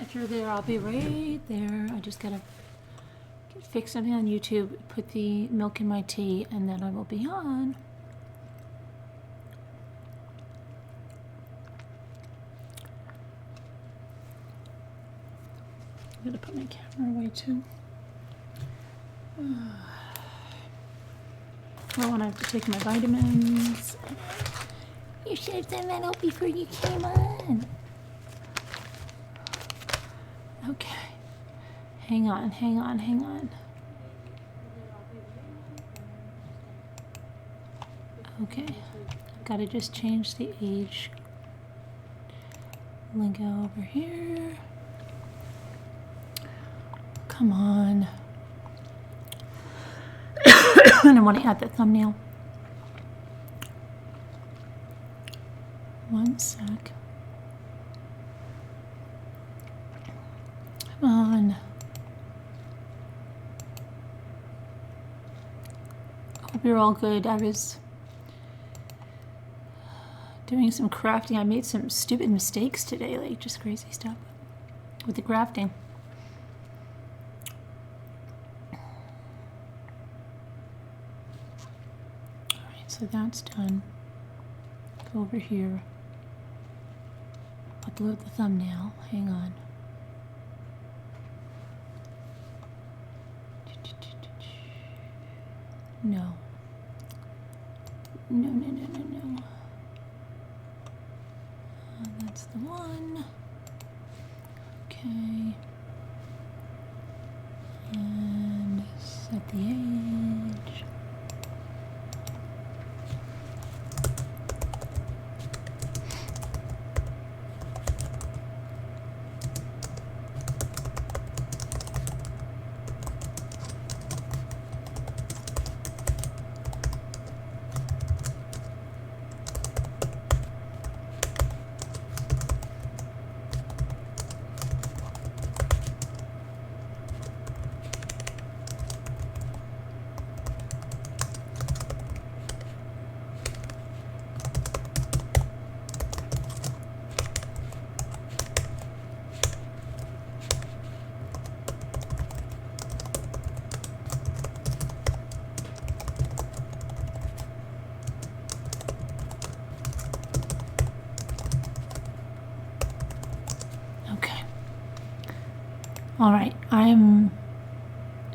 If you're there, I'll be right there. I just gotta fix something on YouTube, put the milk in my tea, and then I will be on. I'm gonna put my camera away too. Oh, and I have to take my vitamins. You should have done that out before you came on. Okay. Hang on, hang on, hang on. Okay. Gotta just change the age lingo over here. Come on. And I want to add the thumbnail. One sec. Come on. Hope you're all good. I was doing some crafting. I made some stupid mistakes today, like just crazy stuff with the crafting. So that's done. Go over here. Upload the thumbnail. Hang on. No. No, no, no, no, no. That's the one. Okay. And set the age. All right, I'm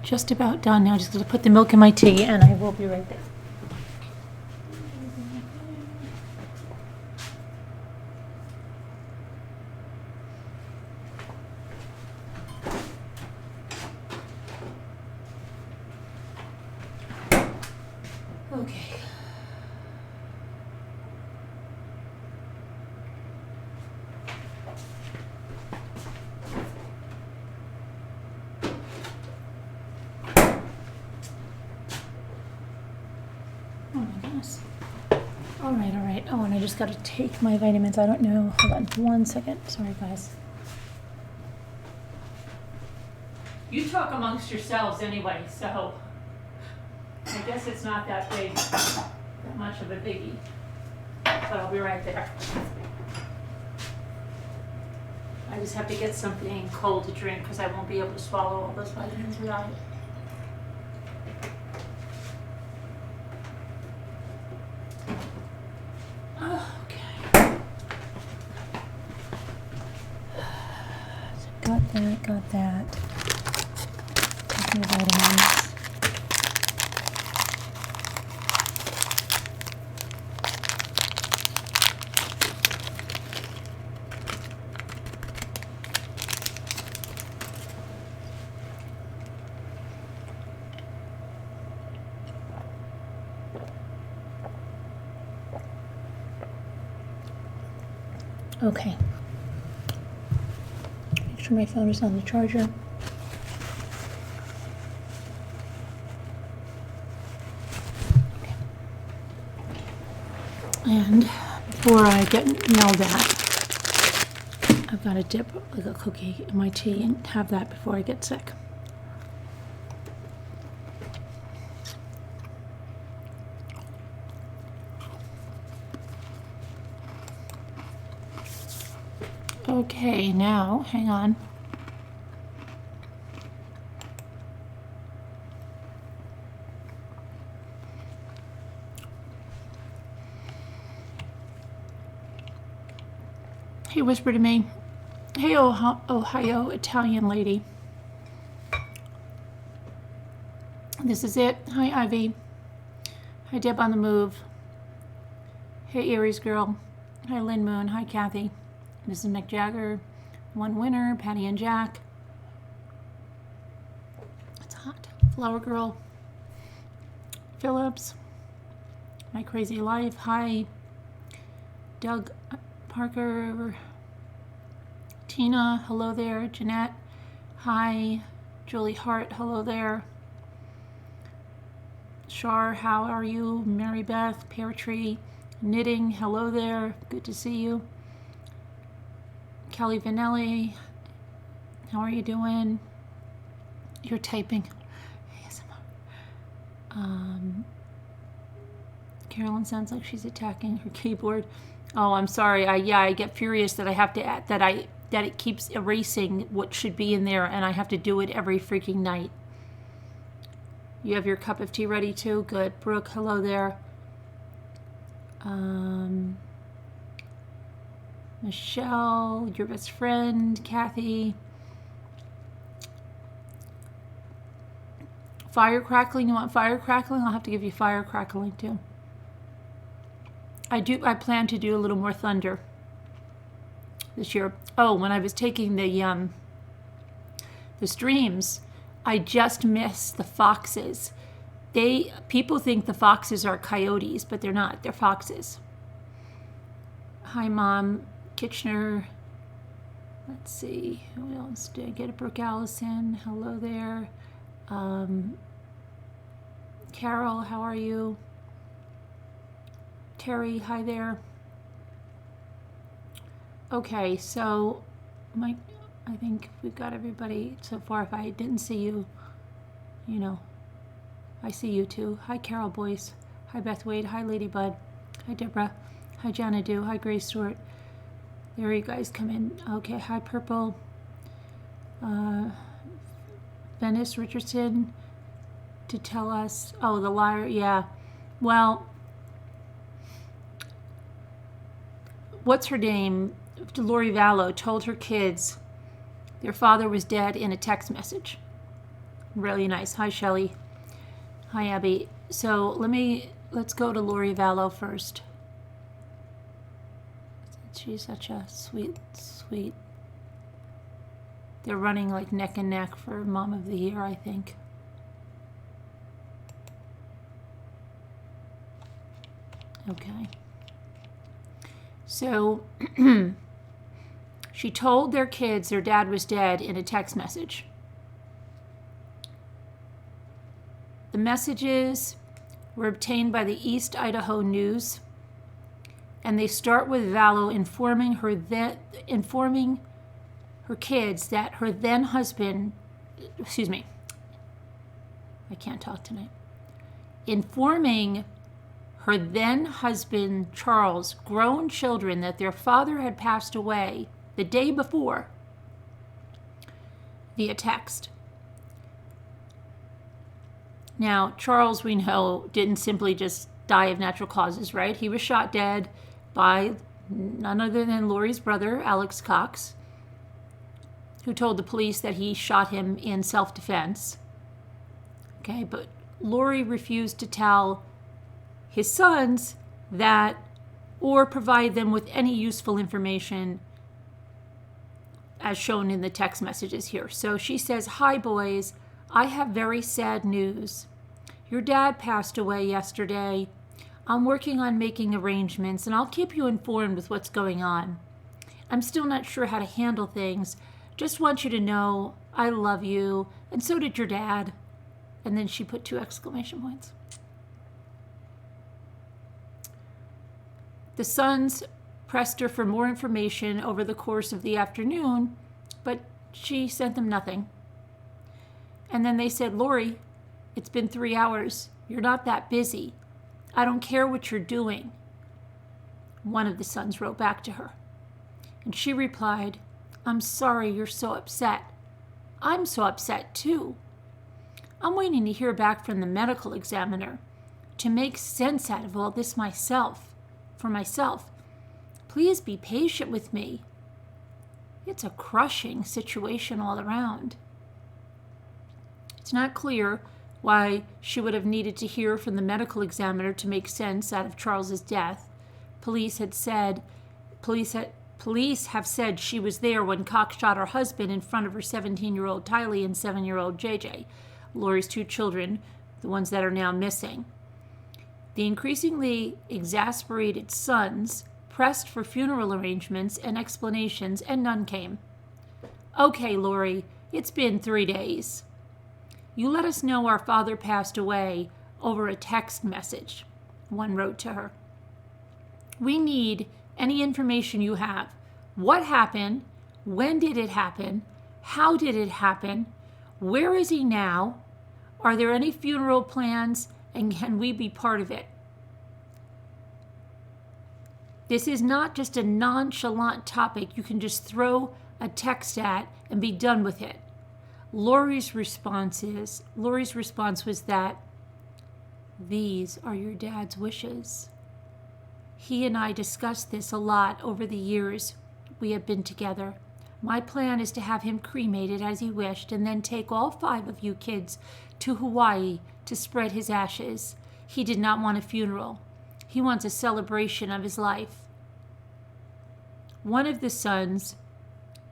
just about done now. Just going to put the milk in my tea, and I will be right there. Okay. Oh my goodness. All right, all right. Oh, and I just got to take my vitamins. I don't know. Hold on 1 second. Sorry, guys. You talk amongst yourselves anyway, so I guess it's not that big, that much of a biggie. But I'll be right there. I just have to get something cold to drink because I won't be able to swallow all those vitamins without it. Got that. Taking the vitamins. Okay. Make sure my phone is on the charger. Okay. And before I get yelled at, I've got to dip like a cookie in my tea and have that before I get sick. Okay, now, hang on. He whispered to me, "Hey, Ohio Italian lady. This is it. Hi, Ivy. Hi, Deb on the move. Hey, Aries girl. Hi, Lynn Moon. Hi, Kathy. This is Mick Jagger. One winner, Patty and Jack. It's hot. Flower girl. Phillips. My crazy life. Hi, Doug Parker. Tina. Hello there. Jeanette. Hi, Julie Hart. Hello there. Shar, how are you? Mary Beth, Pear Tree, Knitting, hello there. Good to see you. Kelly Vanelli, how are you doing? You're typing. Carolyn sounds like she's attacking her keyboard. Oh, I'm sorry. I get furious that I have to add, that it keeps erasing what should be in there, and I have to do it every freaking night. You have your cup of tea ready too? Good. Brooke, hello there. Michelle, your best friend. Kathy. Fire crackling. You want fire crackling? I'll have to give you fire crackling too. I plan to do a little more thunder this year. Oh, when I was taking the streams, I just missed the foxes. People think the foxes are coyotes, but they're not. They're foxes. Hi, Mom. Kitchener. Let's see. Who else did I get? A Brooke Allison. Hello there. Carol, how are you? Terry, hi there. Okay, so I think we've got everybody so far. If I didn't see you, I see you too. Hi, Carol Boyce. Hi, Beth Wade. Hi, Ladybud. Hi, Deborah. Hi, Jana Do. Hi, Grace Stewart. There you guys come in. Okay, hi, Purple. Venice Richardson to tell us. Oh, the liar. Yeah. Well, what's her name? Lori Vallow told her kids their father was dead in a text message. Really nice. Hi, Shelley. Hi, Abby. So let's go to Lori Vallow first. She's such a sweet. They're running like neck and neck for Mom of the Year, I think. Okay. So she told their kids their dad was dead in a text message. The messages were obtained by the East Idaho News, and they start with Vallow informing her kids that her then husband, I can't talk tonight, informing her then husband, Charles, grown children that their father had passed away the day before via text. Now, Charles, we know, didn't simply just die of natural causes, right? He was shot dead by none other than Lori's brother, Alex Cox, who told the police that he shot him in self-defense. Okay, but Lori refused to tell his sons that, or provide them with any useful information as shown in the text messages here. So she says, "Hi boys, I have very sad news. Your dad passed away yesterday. I'm working on making arrangements and I'll keep you informed with what's going on. I'm still not sure how to handle things. Just want you to know I love you, and so did your dad." And then she put 2 exclamation points. The sons pressed her for more information over the course of the afternoon, but she sent them nothing. And then they said, "Lori, it's been 3 hours. You're not that busy. I don't care what you're doing." One of the sons wrote back to her. And she replied, "I'm sorry you're so upset. I'm so upset too. I'm waiting to hear back from the medical examiner to make sense out of all this for myself. Please be patient with me. It's a crushing situation all around. It's not clear why she would have needed to hear from the medical examiner to make sense out of Charles's death. Police have said she was there when Cox shot her husband in front of her 17-year-old Tylee and 7-year-old JJ, Lori's 2 children, the ones that are now missing. The increasingly exasperated sons pressed for funeral arrangements and explanations, and none came. "Okay, Lori, it's been 3 days. You let us know our father passed away over a text message," one wrote to her. "We need any information you have. What happened? When did it happen? How did it happen? Where is he now? Are there any funeral plans, and can we be part of it?" This is not just a nonchalant topic you can just throw a text at and be done with it. Lori's response was that, "These are your dad's wishes. He and I discussed this a lot over the years we have been together. My plan is to have him cremated as he wished and then take all 5 of you kids to Hawaii to spread his ashes. He did not want a funeral. He wants a celebration of his life." One of the sons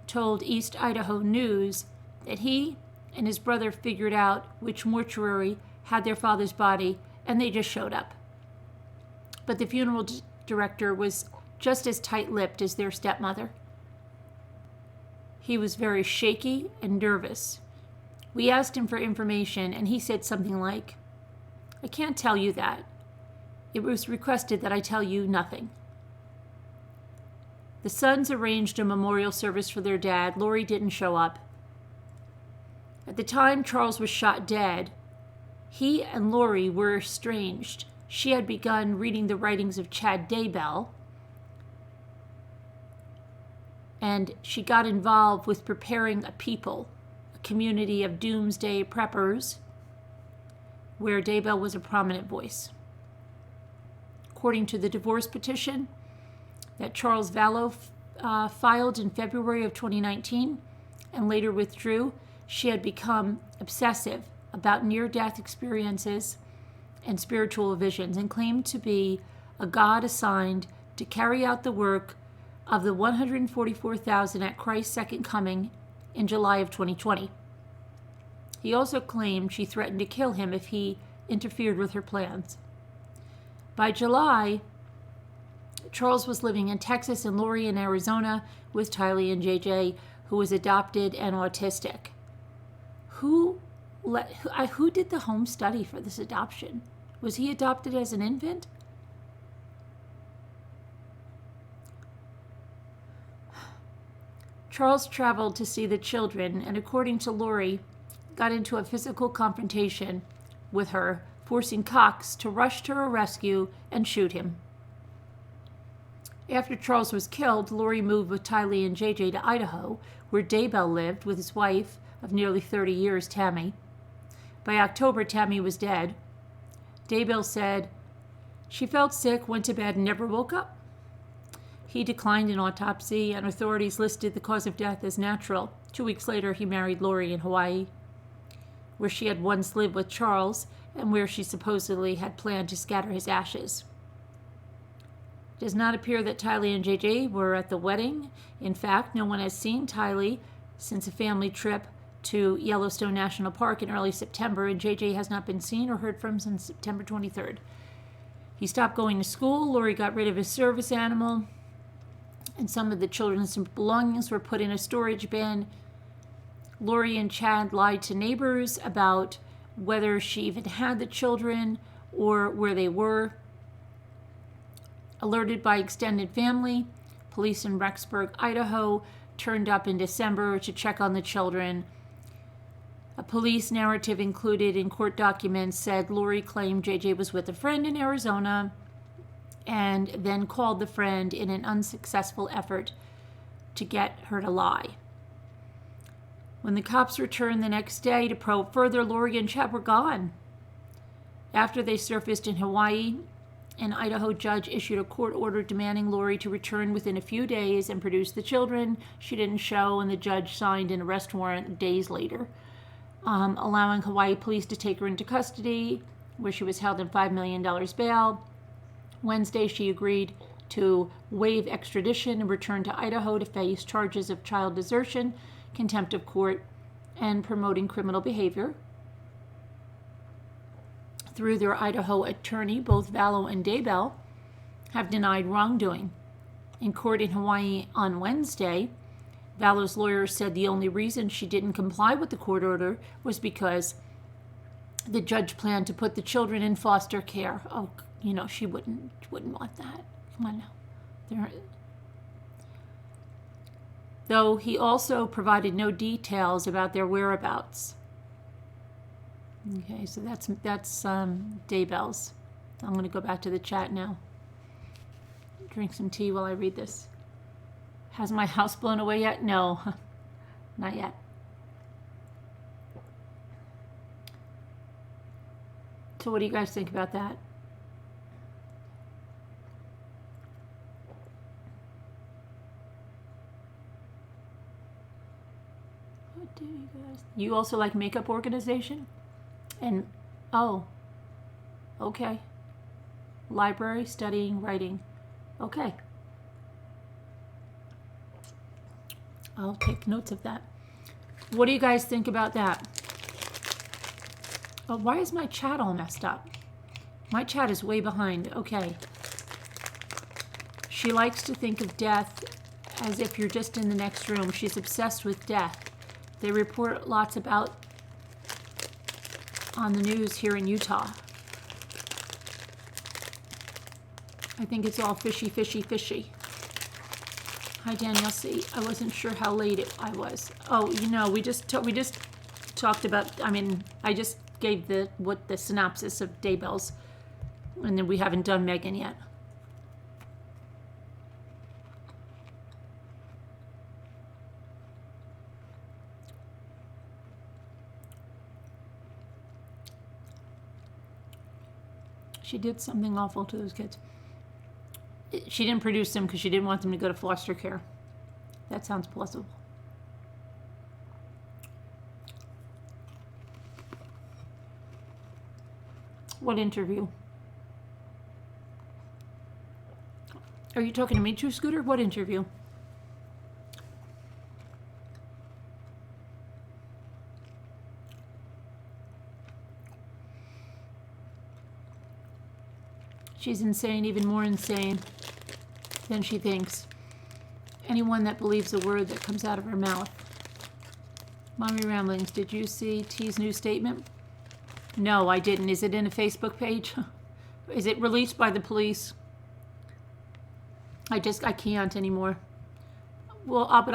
told East Idaho News that he and his brother figured out which mortuary had their father's body, and they just showed up. But the funeral director was just as tight-lipped as their stepmother. He was very shaky and nervous. We asked him for information, and he said something like, "I can't tell you that. It was requested that I tell you nothing." The sons arranged a memorial service for their dad. Lori didn't show up. At the time Charles was shot dead, he and Lori were estranged. She had begun reading the writings of Chad Daybell, and she got involved with preparing a people, a community of doomsday preppers, where Daybell was a prominent voice. According to the divorce petition that Charles Vallow filed in February of 2019 and later withdrew, she had become obsessive about near-death experiences and spiritual visions and claimed to be a god assigned to carry out the work of the 144,000 at Christ's second coming in July of 2020. He also claimed she threatened to kill him if he interfered with her plans. By July, Charles was living in Texas and Lori in Arizona with Tylee and JJ, who was adopted and autistic. Who did the home study for this adoption? Was he adopted as an infant? Charles traveled to see the children and, according to Lori, got into a physical confrontation with her, forcing Cox to rush to her rescue and shoot him. After Charles was killed, Lori moved with Tylee and JJ to Idaho, where Daybell lived with his wife of nearly 30 years, Tammy. By October, Tammy was dead. Daybell said she felt sick, went to bed, and never woke up. He declined an autopsy, and authorities listed the cause of death as natural. 2 weeks later, he married Lori in Hawaii, where she had once lived with Charles and where she supposedly had planned to scatter his ashes. It does not appear that Tylee and JJ were at the wedding. In fact, no one has seen Tylee since a family trip to Yellowstone National Park in early September, and JJ has not been seen or heard from since September 23rd. He stopped going to school. Lori got rid of his service animal, and some of the children's belongings were put in a storage bin. Lori and Chad lied to neighbors about whether she even had the children or where they were. Alerted by extended family, police in Rexburg, Idaho, turned up in December to check on the children. A police narrative included in court documents said Lori claimed JJ was with a friend in Arizona and then called the friend in an unsuccessful effort to get her to lie. When the cops returned the next day to probe further, Lori and Chad were gone. After they surfaced in Hawaii, An Idaho judge issued a court order demanding Lori to return within a few days and produce the children. She didn't show, and the judge signed an arrest warrant days later, allowing Hawaii police to take her into custody, where she was held in $5 million bail. Wednesday, she agreed to waive extradition and return to Idaho to face charges of child desertion, contempt of court, and promoting criminal behavior. Through their Idaho attorney, both Vallow and Daybell have denied wrongdoing. In court in Hawaii on Wednesday, Vallow's lawyer said the only reason she didn't comply with the court order was because the judge planned to put the children in foster care. Oh, she wouldn't want that. Come on now. Though he also provided no details about their whereabouts. Okay, so that's Daybell's. I'm going to go back to the chat now. Drink some tea while I read this. Has my house blown away yet? No, not yet. So what do you guys think about that? What do you guys... You also like makeup organization? And, oh, okay. Library, studying, writing. Okay. I'll take notes of that. What do you guys think about that? Oh, why is my chat all messed up? My chat is way behind. Okay. She likes to think of death as if you're just in the next room. She's obsessed with death. They report lots about on the news here in Utah. I think it's all fishy, fishy, fishy. Hi, Danielle C. I wasn't sure how late I was. Oh, we just talked about. I just gave the synopsis of Daybell's, and then we haven't done Megan yet. She did something awful to those kids. She didn't produce them because she didn't want them to go to foster care. That sounds plausible. What interview? Are you talking to me, True Scooter? What interview? She's insane, even more insane than she thinks. Anyone that believes a word that comes out of her mouth. Mommy Ramblings, did you see T's new statement? No, I didn't. Is it in a Facebook page? Is it released by the police? I can't anymore. Well, but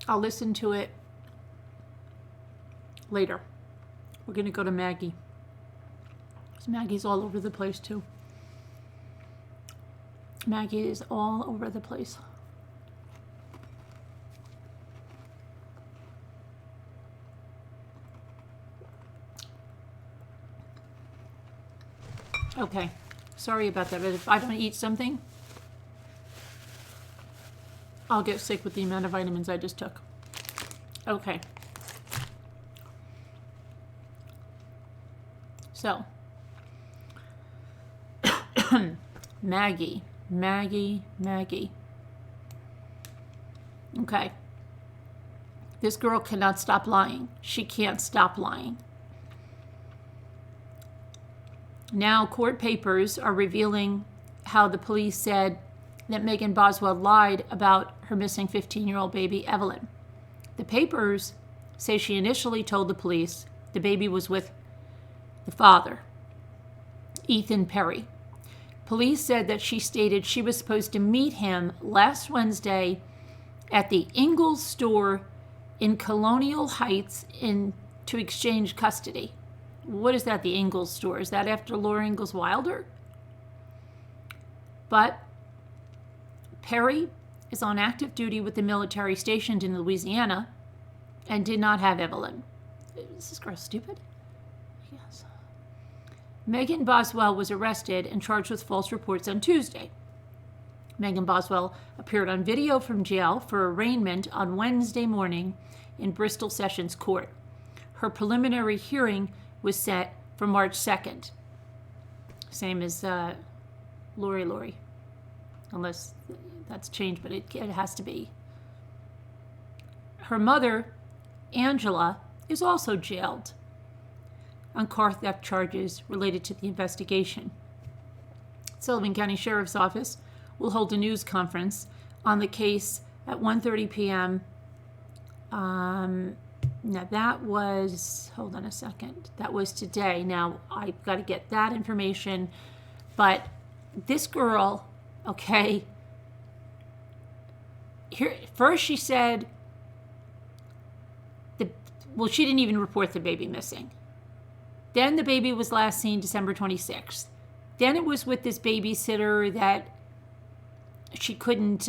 I'll listen to it later. We're going to go to Maggie. Because Maggie's all over the place too. Maggie is all over the place. Okay, sorry about that, but if I don't eat something, I'll get sick with the amount of vitamins I just took. Okay. So, Maggie. Okay. This girl cannot stop lying. She can't stop lying. Now, court papers are revealing how the police said that Megan Bosewll lied about her missing 15-year-old baby, Evelyn. The papers say she initially told the police the baby was with the father, Ethan Perry. Police said that she stated she was supposed to meet him last Wednesday at the Ingalls store in Colonial Heights to exchange custody. What is that, the Ingalls store? Is that after Laura Ingalls Wilder? But Perry is on active duty with the military stationed in Louisiana, and did not have Evelyn. Is this girl stupid? Yes. Megan Bosewll was arrested and charged with false reports on Tuesday. Megan Bosewll appeared on video from jail for arraignment on Wednesday morning in Bristol Sessions Court. Her preliminary hearing was set for March 2nd. Same as Lori. Unless that's changed, but it has to be. Her mother, Angela, is also jailed on car theft charges related to the investigation. Sullivan County Sheriff's Office will hold a news conference on the case at 1:30 p.m. Now that was, hold on a second, that was today. Now I've got to get that information, but this girl, okay, here first she said, she didn't even report the baby missing. Then the baby was last seen December 26th. Then it was with this babysitter that she couldn't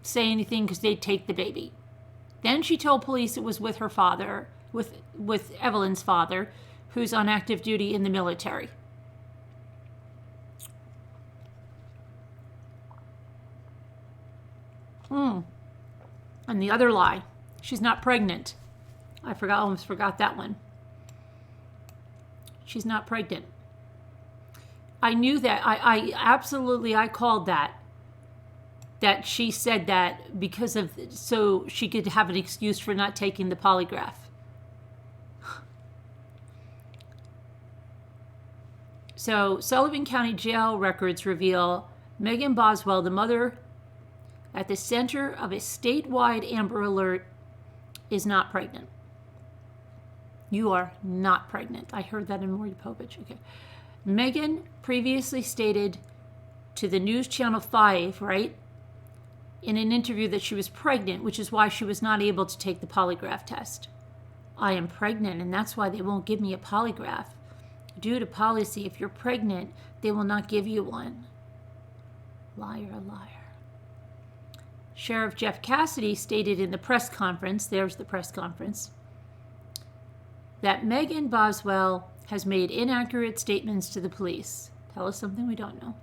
say anything because they'd take the baby. Then she told police it was with her father, with Evelyn's father, who's on active duty in the military. And the other lie, she's not pregnant. I almost forgot that one. She's not pregnant. I knew that. I called that she said that because of, so she could have an excuse for not taking the polygraph. So Sullivan County Jail records reveal Megan Bosewll, the mother at the center of a statewide Amber Alert, is not pregnant. You are not pregnant. I heard that in Maury Povich. Okay. Megan previously stated to the News Channel 5, right, in an interview that she was pregnant, which is why she was not able to take the polygraph test. I am pregnant, and that's why they won't give me a polygraph. Due to policy, if you're pregnant, they will not give you one. Liar, liar. Sheriff Jeff Cassidy stated in the press conference, there's the press conference, that Megan Bosewll has made inaccurate statements to the police. Tell us something we don't know.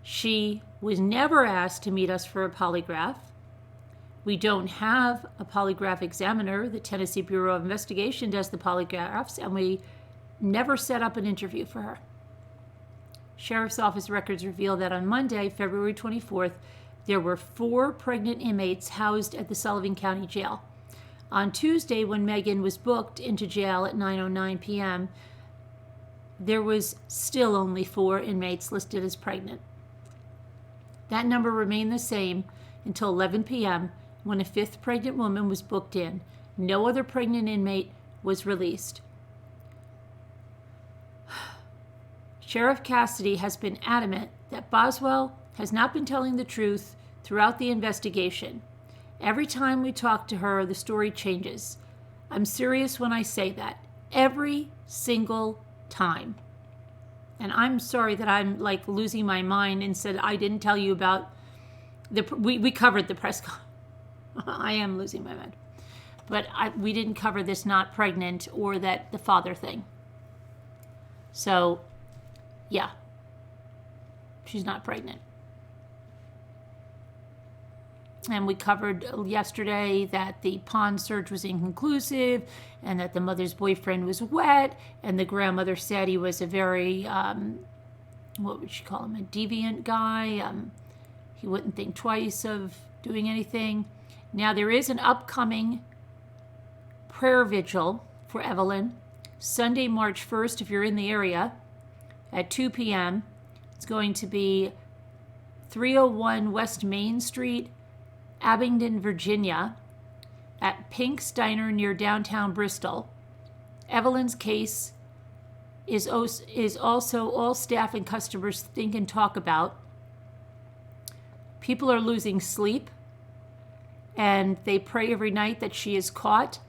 She was never asked to meet us for a polygraph. We don't have a polygraph examiner. The Tennessee Bureau of Investigation does the polygraphs, and we never set up an interview for her. Sheriff's Office records reveal that on Monday, February 24th, there were 4 pregnant inmates housed at the Sullivan County Jail. On Tuesday, when Megan was booked into jail at 9:09 p.m., there was still only 4 inmates listed as pregnant. That number remained the same until 11 p.m. when a 5th pregnant woman was booked in. No other pregnant inmate was released. Sheriff Cassidy has been adamant that Bosewll has not been telling the truth throughout the investigation. Every time we talk to her, the story changes. I'm serious when I say that. Every single time. And I'm sorry that I'm like losing my mind and said I didn't tell you about we covered the press con. I am losing my mind. But we didn't cover this not pregnant or that the father thing. So, yeah. She's not pregnant. And we covered yesterday that the pond search was inconclusive and that the mother's boyfriend was wet, and the grandmother said he was a very, what would she call him, a deviant guy. He wouldn't think twice of doing anything. Now there is an upcoming prayer vigil for Evelyn, Sunday, March 1st, if you're in the area, at 2 p.m. It's going to be 301 West Main Street, Abingdon, Virginia, at Pink's Diner near downtown Bristol. Evelyn's case is also all staff and customers think and talk about. People are losing sleep, and they pray every night that she is caught.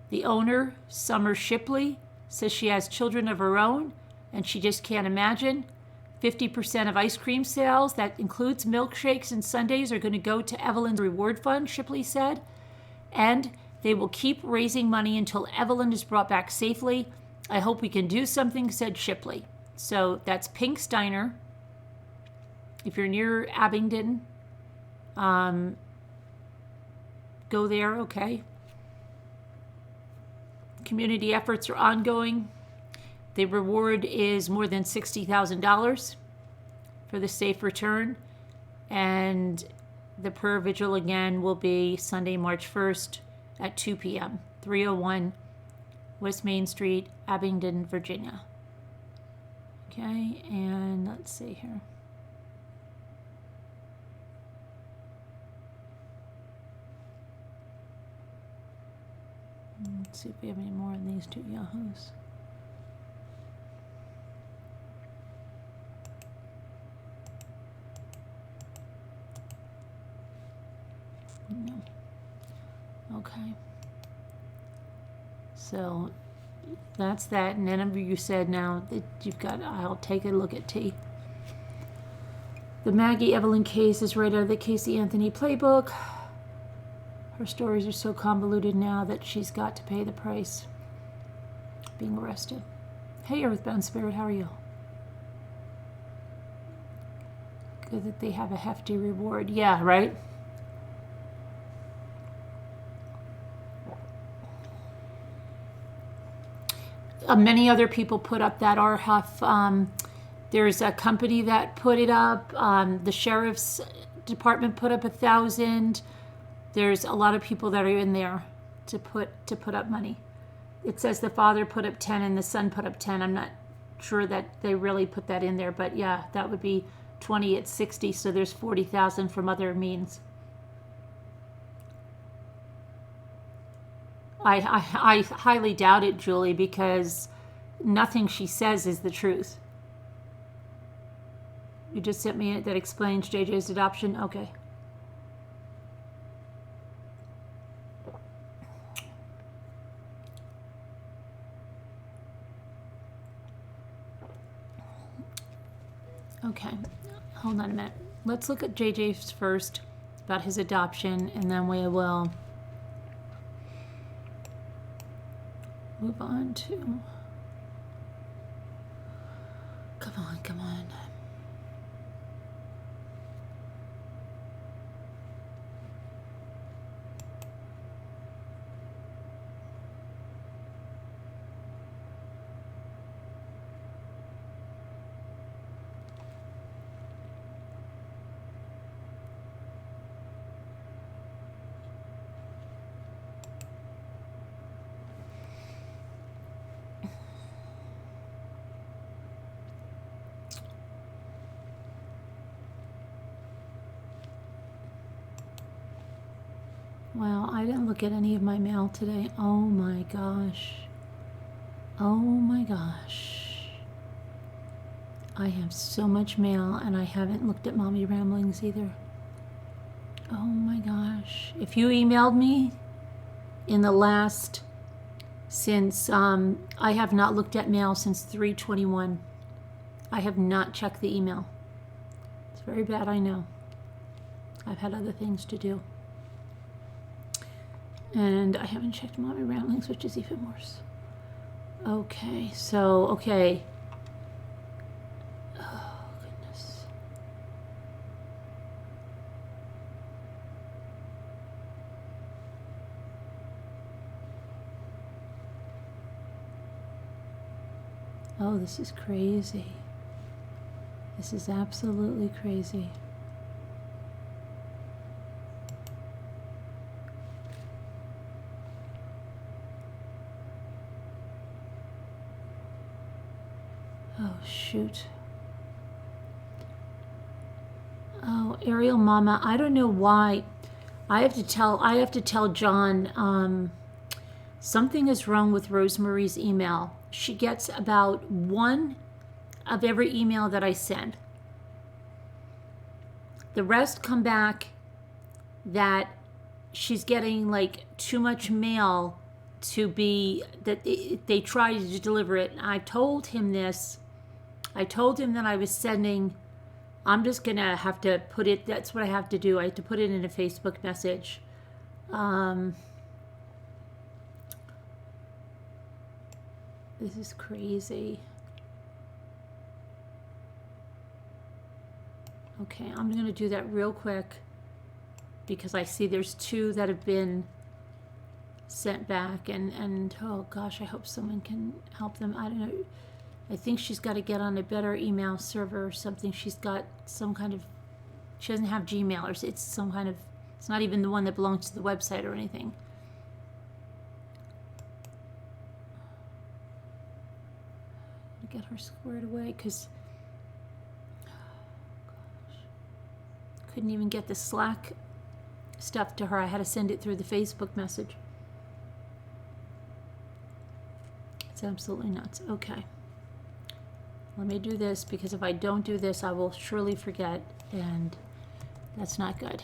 The owner, Summer Shipley, says she has children of her own, and she just can't imagine. 50% of ice cream sales, that includes milkshakes and sundaes, are going to go to Evelyn's reward fund, Shipley said. and they will keep raising money until Evelyn is brought back safely. I hope we can do something, said Shipley. So that's Pink Steiner. If you're near Abingdon, go there, okay? Community efforts are ongoing. The reward is more than $60,000 for the safe return. And the prayer vigil again will be Sunday, March 1st at 2 p.m., 301 West Main Street, Abingdon, Virginia. Okay, and let's see here. Let's see if we have any more in these two Yahoos. No. Okay. So that's that. And then you said now that you've got, I'll take a look at T. The Maggie Evelyn case is right out of the Casey Anthony playbook. Her stories are so convoluted now that she's got to pay the price. Being arrested. Hey, Earthbound Spirit, how are you? Good that they have a hefty reward. Yeah, right? Many other people put up that RHUF. There's a company that put it up. The sheriff's department put up 1,000. There's a lot of people that are in there to put up money. It says the father put up 10 and the son put up 10. I'm not sure that they really put that in there, but yeah, that would be 20 at 60. So there's 40,000 from other means. I highly doubt it, Julie, because nothing she says is the truth. You just sent me it that explains JJ's adoption? Okay. Okay, hold on a minute. Let's look at JJ's first, about his adoption, and then we will move on to, come on, come on. Wow, I didn't look at any of my mail today. Oh my gosh. Oh my gosh. I have so much mail and I haven't looked at Mommy Ramblings either. Oh my gosh. If you emailed me in the last, since I have not looked at mail since 3/21. I have not checked the email. It's very bad, I know. I've had other things to do. And I haven't checked Mommy Ramblings, which is even worse. Okay, so, okay. Oh, goodness. Oh, this is crazy. This is absolutely crazy. Oh, shoot. Oh, Ariel Mama, I don't know why. I have to tell John, something is wrong with Rosemarie's email. She gets about one of every email that I send. The rest come back that she's getting like too much mail to be, that they try to deliver it. I told him this. I told him that I was sending, I'm just going to have to put it, that's what I have to do. I have to put it in a Facebook message. This is crazy. Okay, I'm going to do that real quick because I see there's 2 that have been sent back, and oh gosh, I hope someone can help them. I don't know. I think she's got to get on a better email server or something. She's got some kind of, she doesn't have Gmail, or it's some kind of, it's not even the one that belongs to the website or anything. Get her squared away because couldn't even get the Slack stuff to her. I had to send it through the Facebook message. It's absolutely nuts. Okay, let me do this because if I don't do this I will surely forget, and that's not good.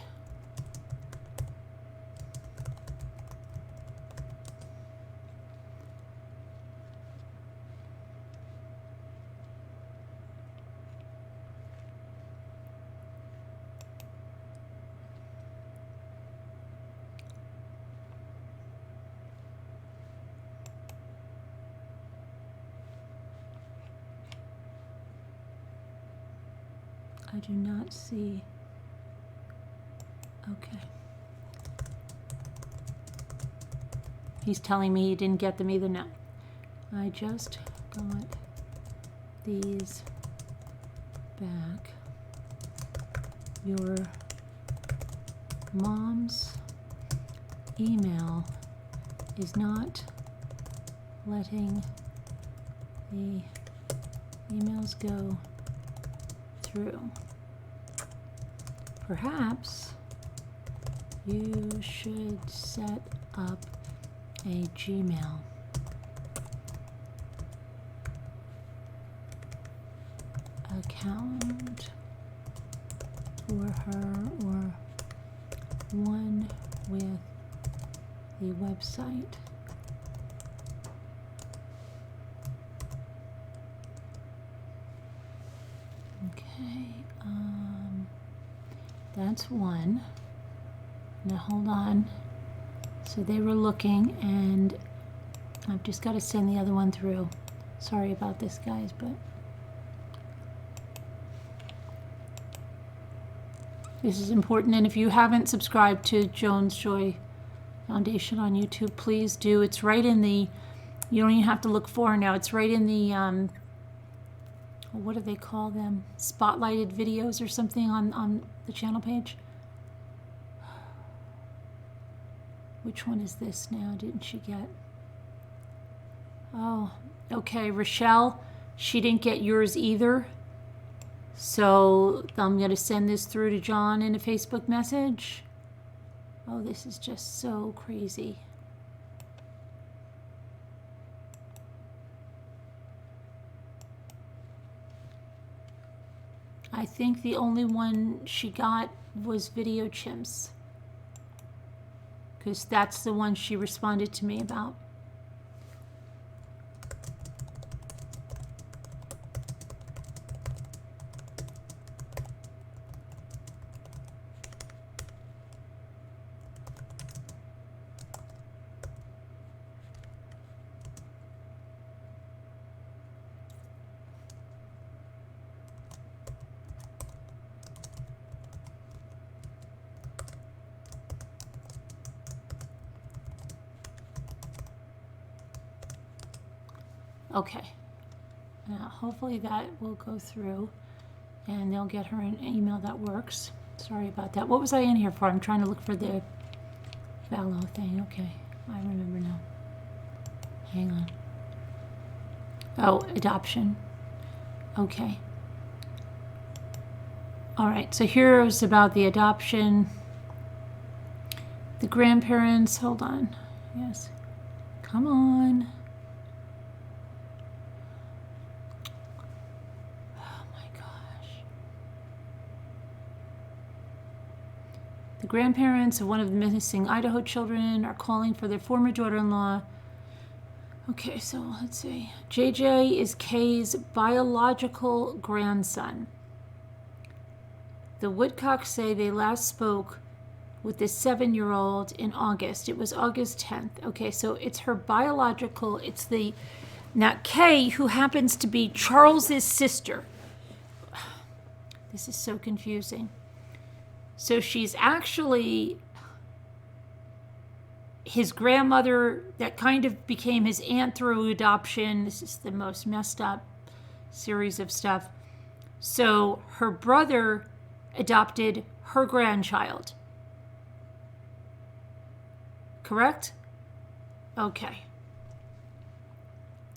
I do not see. Okay. He's telling me he didn't get them either now. I just got these back. Your mom's email is not letting the emails go through. Perhaps you should set up a Gmail account for her, or one with the website. Okay, that's one. Now hold on. So they were looking, and I've just got to send the other one through. Sorry about this, guys, but this is important. And if you haven't subscribed to Jones Joy Foundation on YouTube, please do. It's right in the, you don't even have to look for now. It's right in the, what do they call them? Spotlighted videos or something on the channel page. Which one is this now? Didn't she get? Oh, okay. Rochelle, she didn't get yours either. So I'm going to send this through to John in a Facebook message. Oh, this is just so crazy. I think the only one she got was Video Chimps, because that's the one she responded to me about. Okay, now hopefully that will go through and they'll get her an email that works. Sorry about that. What was I in here for? I'm trying to look for the Vallow thing. Okay, I remember now. Hang on. Oh, adoption. Okay. All right, so here's about the adoption. The grandparents, hold on. Yes, come on. The grandparents of one of the missing Idaho children are calling for their former daughter-in-law. Okay, so let's see. JJ is Kay's biological grandson. The Woodcocks say they last spoke with this 7-year-old in August. It was August 10th. Okay, so it's her biological, it's the Now, Kay, who happens to be Charles's sister. This is so confusing. So she's actually his grandmother that kind of became his aunt through adoption. This is the most messed up series of stuff. So her brother adopted her grandchild. Correct? Okay.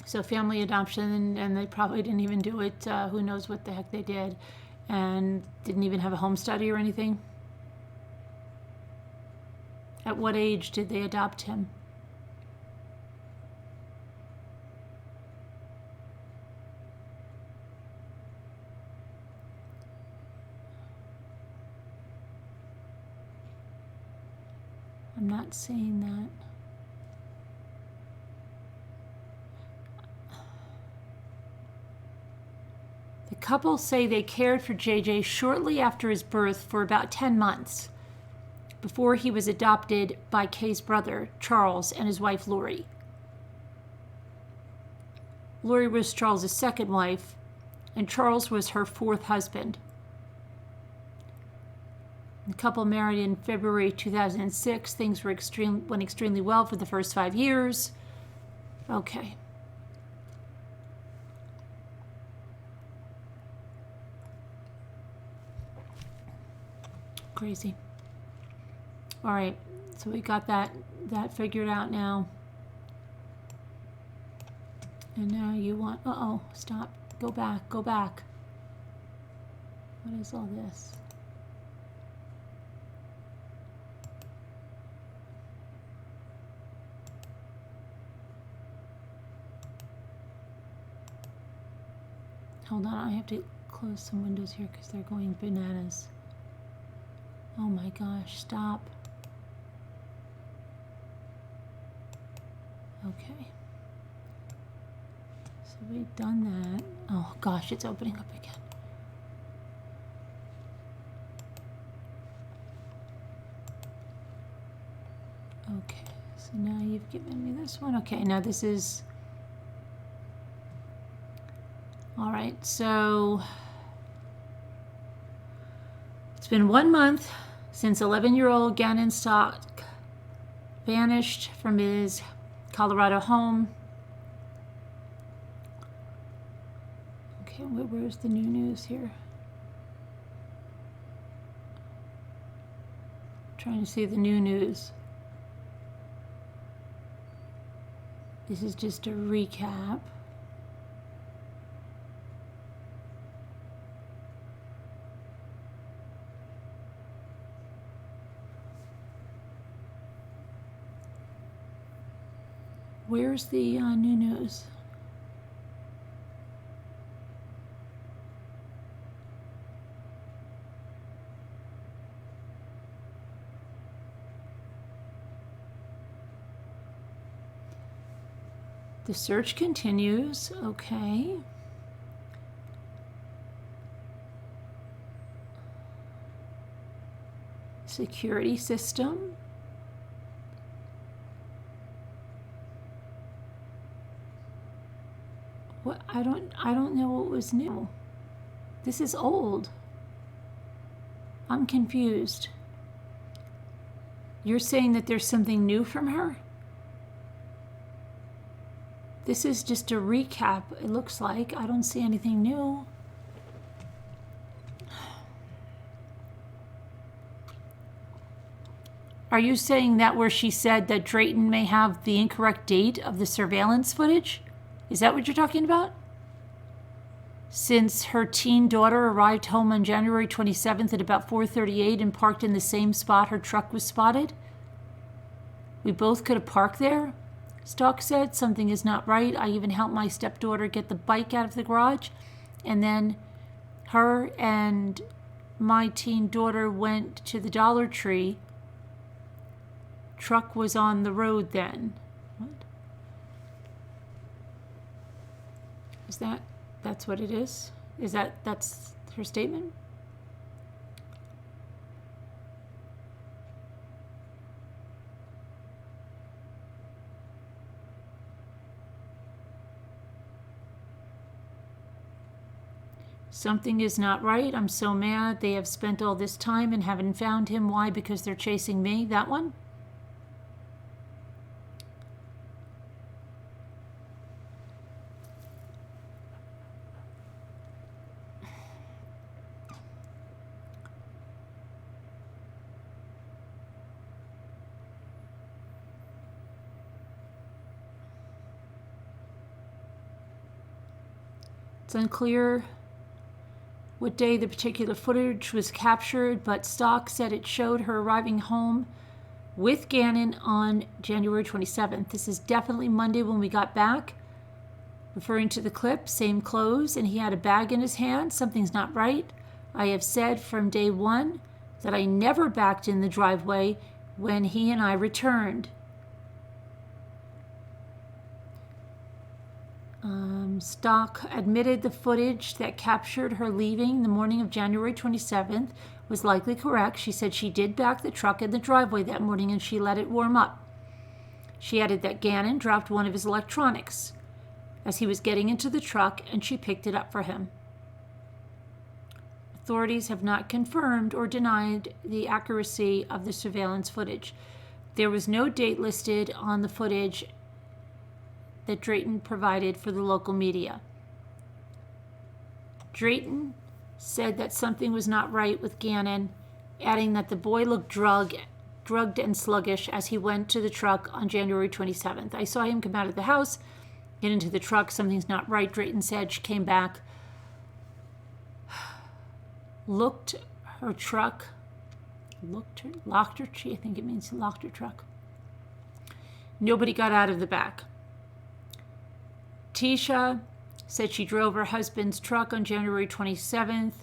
So family adoption, and they probably didn't even do it. Who knows what the heck they did. And didn't even have a home study or anything. At what age did they adopt him? I'm not seeing that. The couple say they cared for JJ shortly after his birth for about 10 months before he was adopted by Kay's brother, Charles, and his wife, Lori. Lori was Charles' second wife, and Charles was her fourth husband. The couple married in February 2006. Things went extremely well for the first 5 years. Okay. Crazy. All right, so we got that figured out now. And now you want, stop, go back. What is all this? Hold on, I have to close some windows here because they're going bananas. Oh my gosh, stop. Okay. So we've done that. Oh gosh, it's opening up again. Okay, so now you've given me this one. Okay, now this is... All right, so it's been 1 month since 11-year-old Gannon Stauch vanished from his Colorado home. Okay, where's the new news here? I'm trying to see the new news. This is just a recap. Where's the new news? The search continues. Okay. Security system. What? I don't know what was new. This is old. I'm confused. You're saying that there's something new from her? This is just a recap, it looks like. I don't see anything new. Are you saying that where she said that Drayton may have the incorrect date of the surveillance footage? Is that what you're talking about? Since her teen daughter arrived home on January 27th at about 4:38 and parked in the same spot her truck was spotted? We both could have parked there? Stauch said, something is not right. I even helped my stepdaughter get the bike out of the garage. And then her and my teen daughter went to the Dollar Tree. Truck was on the road then. What? Is that's what it is? That's her statement? Something is not right. I'm so mad. They have spent all this time and haven't found him. Why? Because they're chasing me. That one? It's unclear what day the particular footage was captured, but Stauch said it showed her arriving home with Gannon on January 27th. This is definitely Monday when we got back. Referring to the clip, same clothes, and he had a bag in his hand. Something's not right. I have said from day one that I never backed in the driveway when he and I returned. Stauch admitted the footage that captured her leaving the morning of January 27th was likely correct. She said she did back the truck in the driveway that morning and she let it warm up. She added that Gannon dropped one of his electronics as he was getting into the truck and she picked it up for him. Authorities have not confirmed or denied the accuracy of the surveillance footage. There was no date listed on the footage that Drayton provided for the local media. Drayton said that something was not right with Gannon, adding that the boy looked drugged and sluggish as he went to the truck on January 27th. I saw him come out of the house, get into the truck. Something's not right, Drayton said. She came back, locked her truck. I think it means locked her truck. Nobody got out of the back. Tisha said she drove her husband's truck on January 27th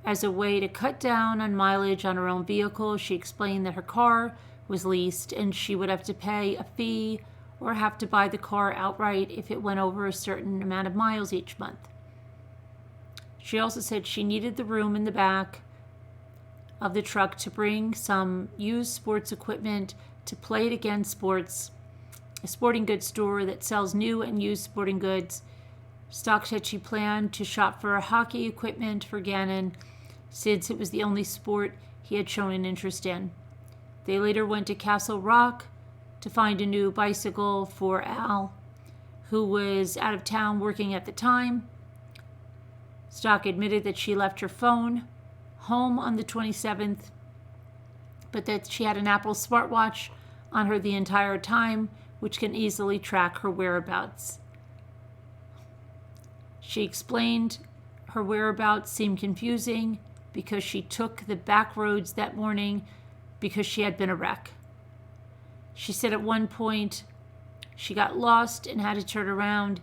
as a way to cut down on mileage on her own vehicle. She explained that her car was leased and she would have to pay a fee or have to buy the car outright if it went over a certain amount of miles each month. She also said she needed the room in the back of the truck to bring some used sports equipment to Play It Again Sports, a sporting goods store that sells new and used sporting goods. Stauch said she planned to shop for hockey equipment for Gannon since it was the only sport he had shown an interest in. They later went to Castle Rock to find a new bicycle for Al, who was out of town working at the time. Stauch admitted that she left her phone home on the 27th, but that she had an Apple smartwatch on her the entire time, which can easily track her whereabouts. She explained her whereabouts seemed confusing because she took the back roads that morning because she had been a wreck. She said at one point she got lost and had to turn around.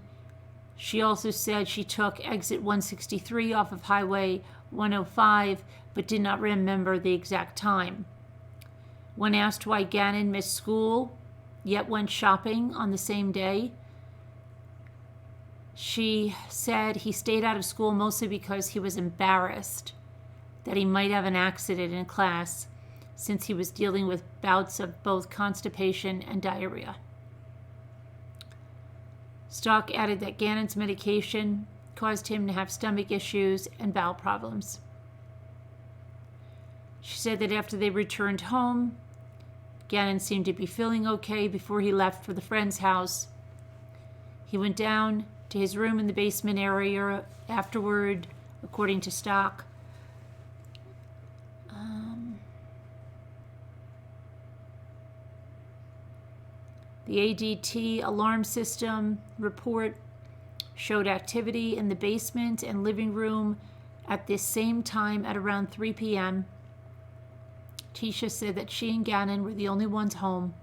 She also said she took exit 163 off of Highway 105 but did not remember the exact time. When asked why Gannon missed school yet went shopping on the same day, she said he stayed out of school mostly because he was embarrassed that he might have an accident in class since he was dealing with bouts of both constipation and diarrhea. Stauch added that Gannon's medication caused him to have stomach issues and bowel problems. She said that after they returned home, Gannon seemed to be feeling okay before he left for the friend's house. He went down to his room in the basement area afterward, according to Stauch. The ADT alarm system report showed activity in the basement and living room at this same time at around 3 p.m. Tisha said that she and Gannon were the only ones home,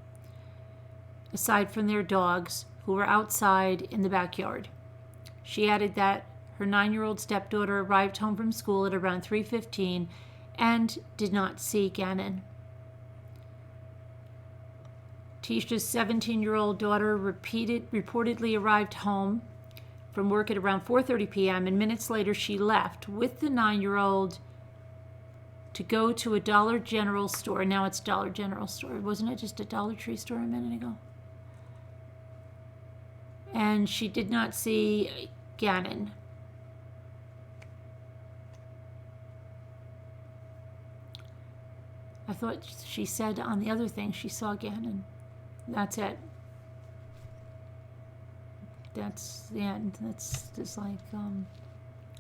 aside from their dogs, who were outside in the backyard. She added that her 9-year-old stepdaughter arrived home from school at around 3:15 and did not see Gannon. Tisha's 17-year-old daughter reportedly arrived home from work at around 4:30 p.m. and minutes later she left with the 9-year-old to go to a Dollar General store. Now it's Dollar General store. Wasn't it just a Dollar Tree store a minute ago? And she did not see Gannon. I thought she said on the other thing she saw Gannon. That's it. That's the end. That's just like,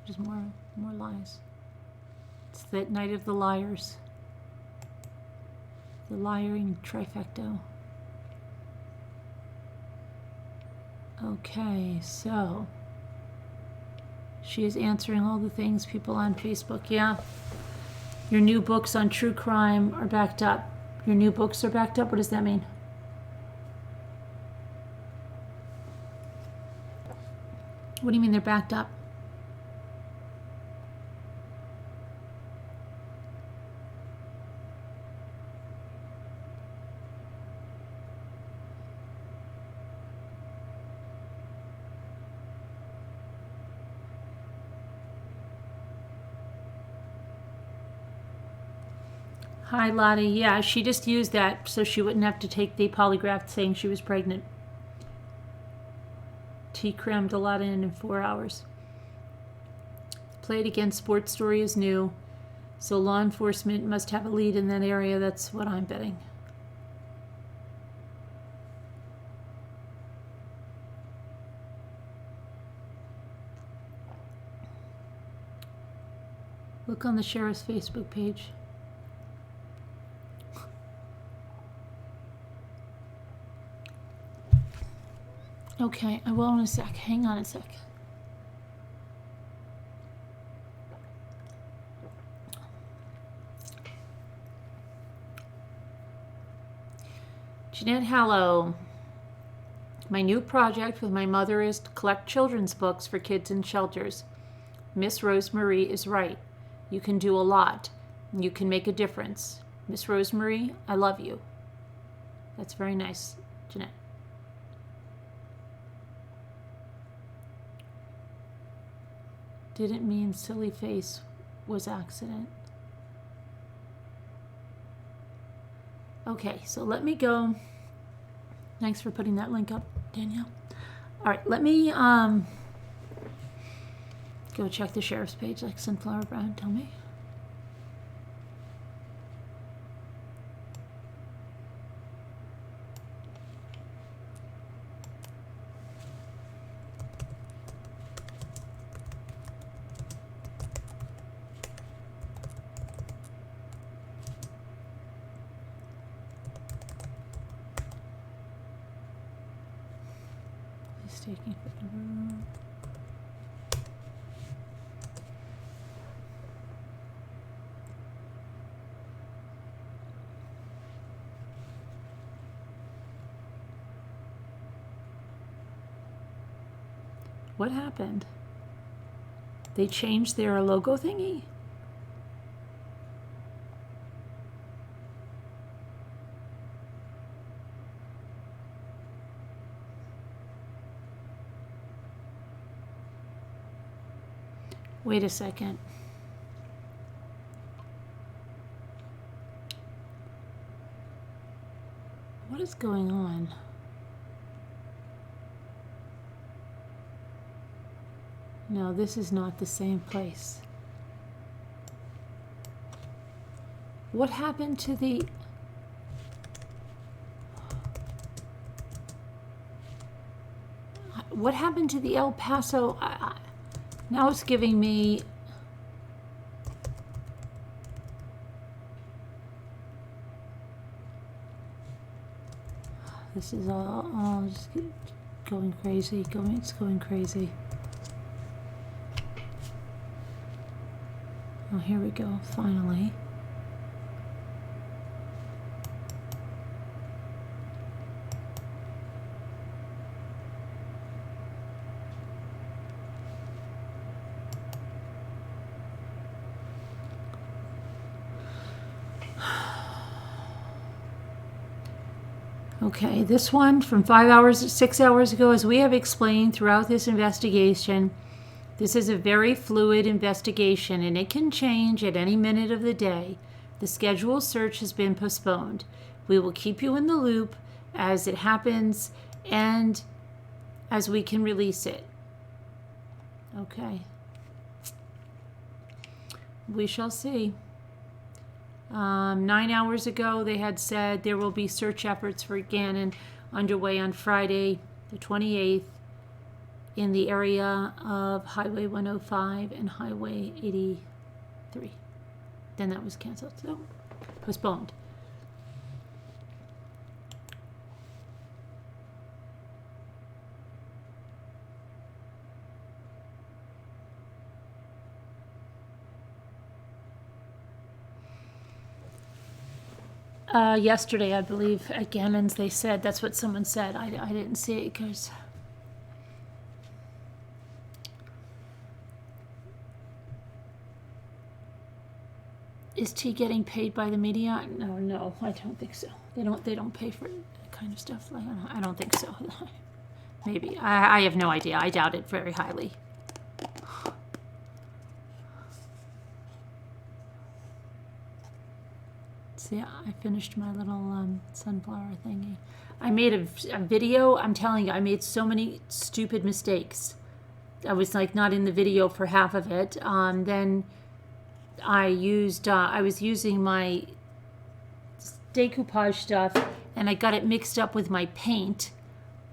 just more lies. It's the night of the liars. The lying trifecta. Okay, so she is answering all the things people on Facebook. Yeah. Your new books on true crime are backed up. Your new books are backed up? What does that mean? What do you mean they're backed up? Hi, Lottie. Yeah, she just used that so she wouldn't have to take the polygraph saying she was pregnant. T crammed a lot in 4 hours. Play it again. Sports Story is new. So law enforcement must have a lead in that area. That's what I'm betting. Look on the sheriff's Facebook page. Okay, I will in a sec. Hang on a sec. Jeanette Hallow. My new project with my mother is to collect children's books for kids in shelters. Miss Rosemary is right. You can do a lot. You can make a difference. Miss Rosemary, I love you. That's very nice, Jeanette. Didn't mean silly face was accident. Okay, so let me go. Thanks for putting that link up, Danielle. All right, let me go check the sheriff's page like Sunflower Brown told me. Taking forever. What happened? They changed their logo thingy? Wait a second. What is going on? No, this is not the same place. What happened to the... What happened to the El Paso... Now it's giving me... This is all just going crazy. It's going crazy. Oh, here we go, finally. Okay, this one from 6 hours ago, as we have explained throughout this investigation, this is a very fluid investigation and it can change at any minute of the day. The scheduled search has been postponed. We will keep you in the loop as it happens and as we can release it. Okay. We shall see. 9 hours ago, they had said there will be search efforts for Gannon underway on Friday, the 28th, in the area of Highway 105 and Highway 83. Then that was canceled, so postponed. Yesterday, I believe, at Gannon's, they said, that's what someone said. I didn't see it because is T getting paid by the media? No, I don't think so. They don't pay for that kind of stuff. I don't think so. Maybe. I have no idea. I doubt it very highly. See, I finished my little sunflower thingy. I made a video. I'm telling you, I made so many stupid mistakes. I was like not in the video for half of it. Then I was using my decoupage stuff, and I got it mixed up with my paint.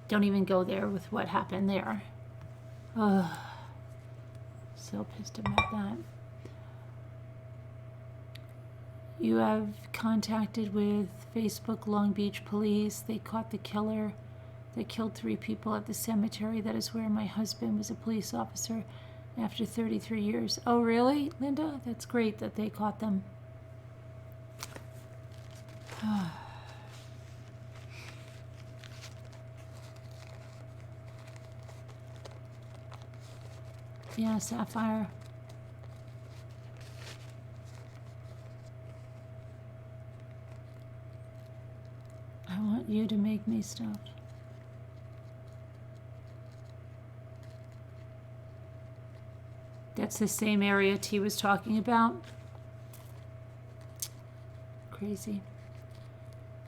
Don't even go there with what happened there. Oh, so pissed about that. You have contacted with Facebook Long Beach police. They caught the killer that killed 3 people at the cemetery. That is where my husband was a police officer after 33 years. Oh, really, Linda? That's great that they caught them. Yeah, Sapphire. I want you to make me stuff. That's the same area T was talking about. Crazy.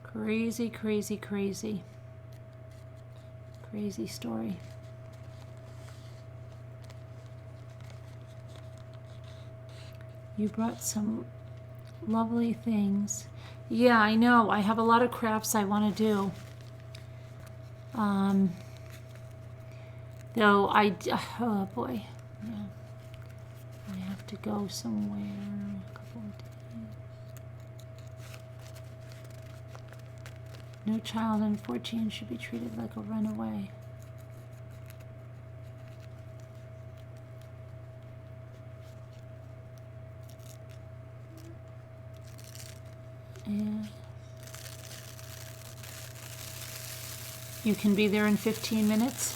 Crazy, crazy, crazy. Crazy story. You brought some lovely things. Yeah, I know. I have a lot of crafts I want to do. Though oh boy. Yeah. I have to go somewhere in a couple of days. No child under 14 should be treated like a runaway. And you can be there in 15 minutes.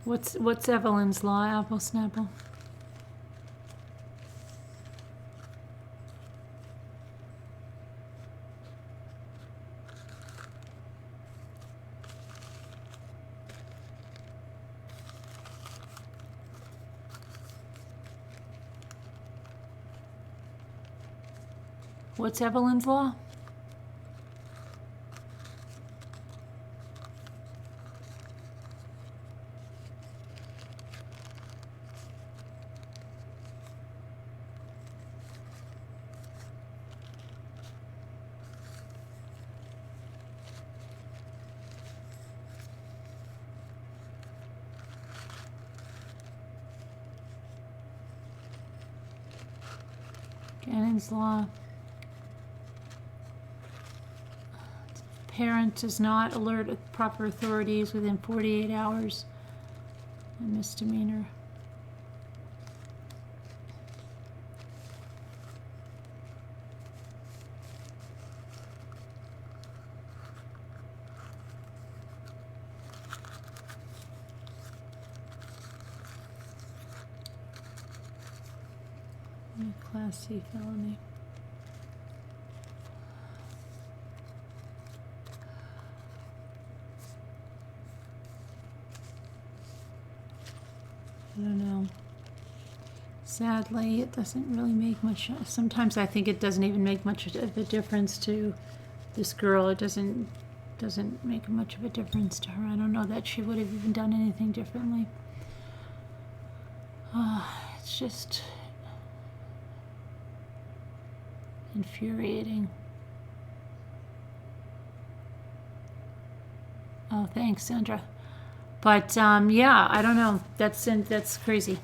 What's Evelyn's law, Apple Snapple? What's Evelyn's law? Gannon's law. Parent does not alert proper authorities within 48 hours. A misdemeanor. Class C felony. I don't know. Sadly, it doesn't really make much. Sometimes I think it doesn't even make much of a difference to this girl, it doesn't make much of a difference to her. I don't know that she would have even done anything differently. It's just infuriating. Oh, thanks, Sandra. But yeah, I don't know. That's crazy.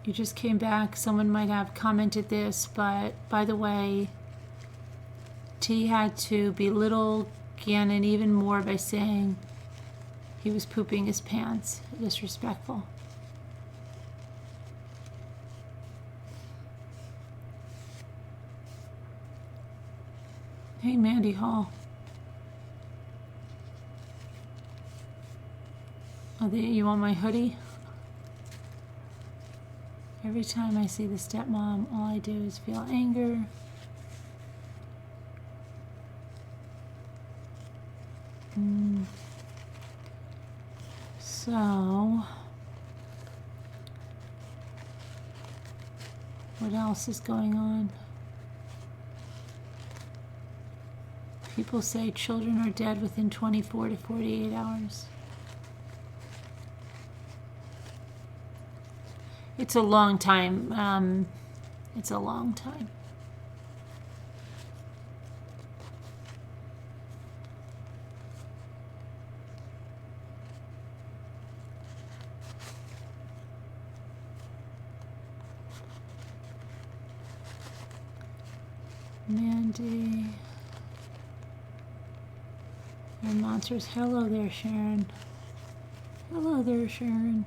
You just came back. Someone might have commented this, but by the way, T had to belittle Gannon even more by saying he was pooping his pants. Disrespectful. Hey, Mandy Hall. Oh, you want my hoodie? Every time I see the stepmom, all I do is feel anger. So, what else is going on? People say children are dead within 24 to 48 hours. It's a long time. It's a long time. Mandy. And monsters. Hello there, Sharon. Hello there, Sharon.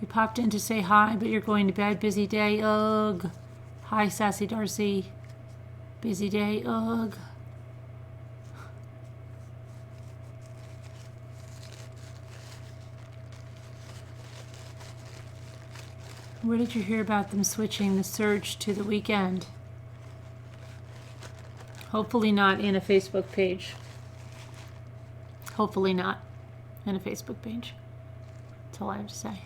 You popped in to say hi, but you're going to bed. Busy day. Ugh. Hi, Sassy Darcy. Busy day. Ugh. Where did you hear about them switching the surge to the weekend? Hopefully not in a Facebook page. Hopefully not in a Facebook page. That's all I have to say.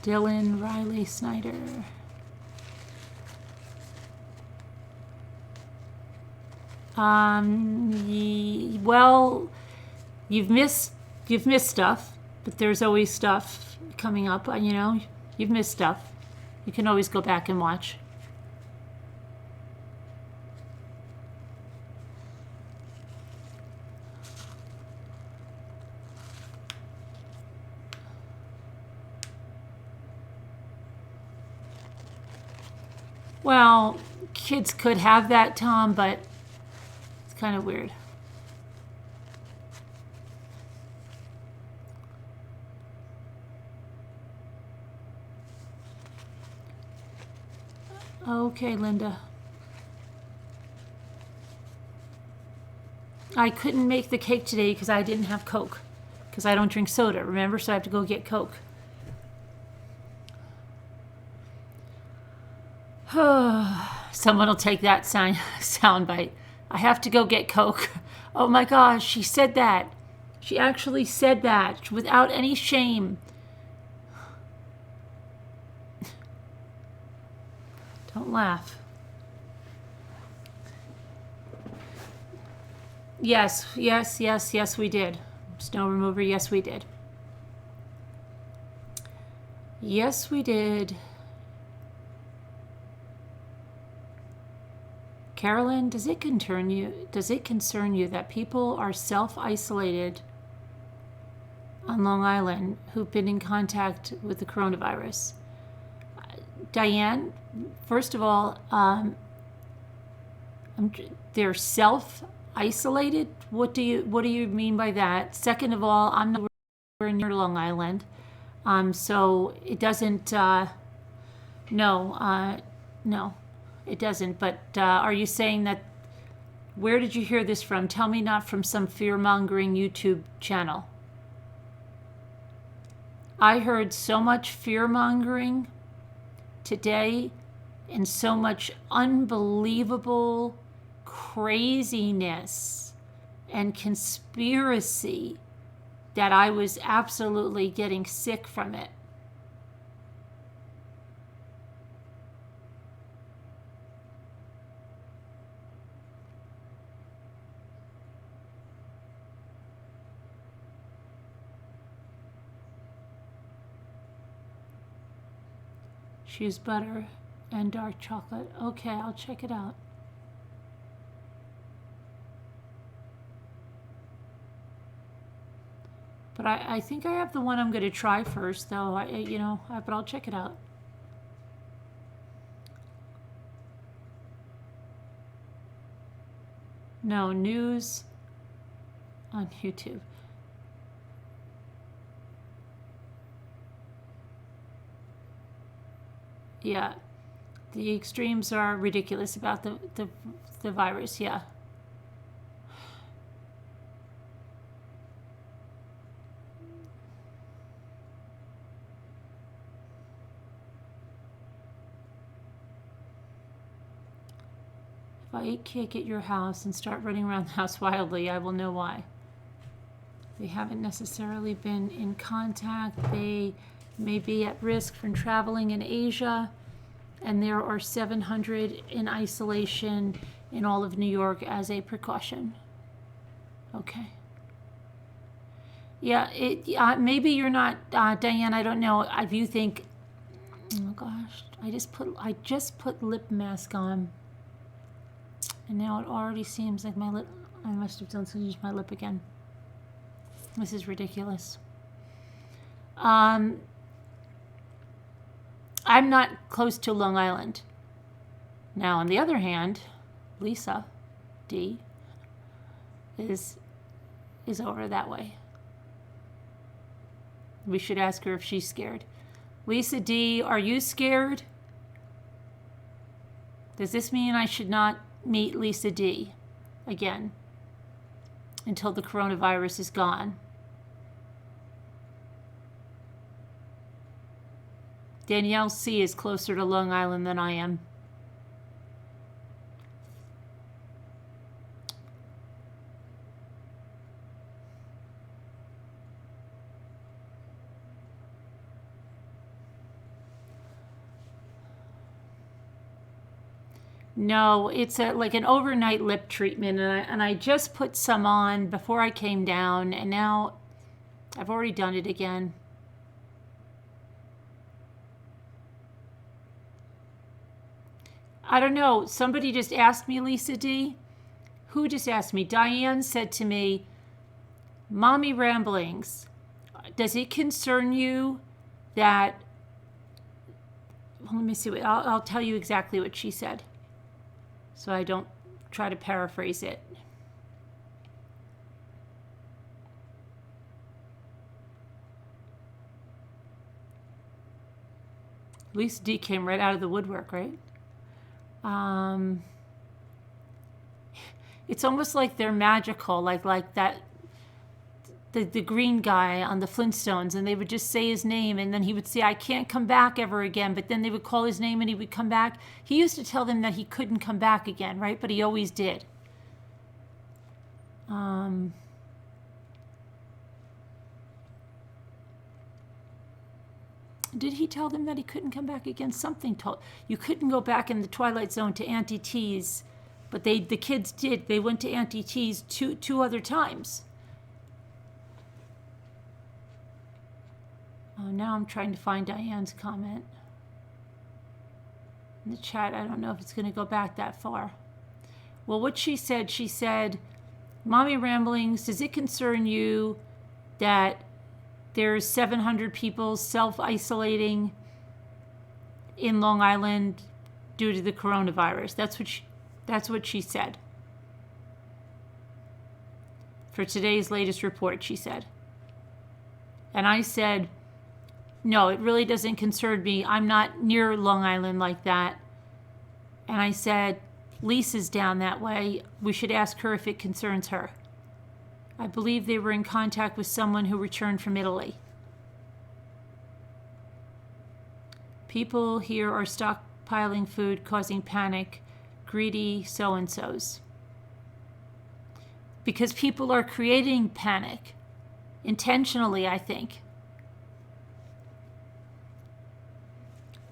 Dylan Riley Snyder. Well, you've missed stuff, but there's always stuff coming up. You know, you've missed stuff. You can always go back and watch. Well, kids could have that, Tom, but it's kind of weird. Okay, Linda. I couldn't make the cake today because I didn't have Coke. Because I don't drink soda, remember? So I have to go get Coke. Someone will take that sound bite. I have to go get Coke. Oh my gosh, she said that. She actually said that without any shame. Don't laugh. Yes, we did. Snow remover, yes, we did. Yes, we did. Carolyn, does it concern you that people are self-isolated on Long Island who've been in contact with the coronavirus? Diane, first of all, they're self-isolated. What do you mean by that? Second of all, I'm nowhere near Long Island, so it doesn't. No, it doesn't. But are you saying that? Where did you hear this from? Tell me, not from some fear-mongering YouTube channel. I heard so much fear-mongering today and so much unbelievable craziness and conspiracy that I was absolutely getting sick from it. Choose butter and dark chocolate. Okay, I'll check it out. But I think I have the one I'm going to try first, though. But I'll check it out. No, news on YouTube. Yeah, the extremes are ridiculous about the virus, yeah. If I eat cake at your house and start running around the house wildly, I will know why. They haven't necessarily been in contact. They may be at risk from traveling in Asia, and there are 700 in isolation in all of New York as a precaution. Okay. Yeah, maybe you're not, Diane, I don't know. If you think, oh gosh, I just put lip mask on, and now it already seems like my lip, I must have done something to my lip again. This is ridiculous. I'm not close to Long Island. Now, on the other hand, Lisa D is over that way. We should ask her if she's scared. Lisa D, are you scared? Does this mean I should not meet Lisa D again until the coronavirus is gone? Danielle C is closer to Long Island than I am. No, it's like an overnight lip treatment, and I just put some on before I came down, and now I've already done it again. I don't know. Somebody just asked me, Lisa D. Who just asked me? Diane said to me, Mommy Ramblings, does it concern you that... Well, let me see. I'll tell you exactly what she said, so I don't try to paraphrase it. Lisa D came right out of the woodwork, right? It's almost like they're magical, like that the green guy on the Flintstones, and they would just say his name, and then he would say, I can't come back ever again, but then they would call his name and he would come back. He used to tell them that he couldn't come back again, right? But he always did. Did he tell them that he couldn't come back again? Something told you couldn't go back in the Twilight Zone to Auntie T's, but the kids did. They went to Auntie T's two other times. Oh, now I'm trying to find Diane's comment in the chat. I don't know if it's going to go back that far. Well, what she said, Mommy Ramblings, does it concern you that there's 700 people self-isolating in Long Island due to the coronavirus? That's what she said. For today's latest report, she said. And I said, no, it really doesn't concern me. I'm not near Long Island like that. And I said, Lisa's down that way. We should ask her if it concerns her. I believe they were in contact with someone who returned from Italy. People here are stockpiling food, causing panic, greedy so-and-sos. Because people are creating panic. intentionally, I think.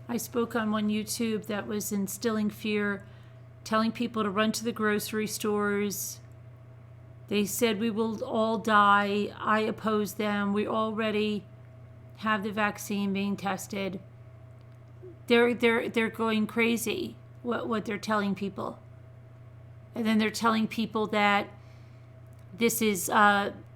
I spoke on one YouTube that was instilling fear, telling people to run to the grocery stores. They said we will all die. I oppose them. We already have the vaccine being tested. They're going crazy, what they're telling people. And then they're telling people that this is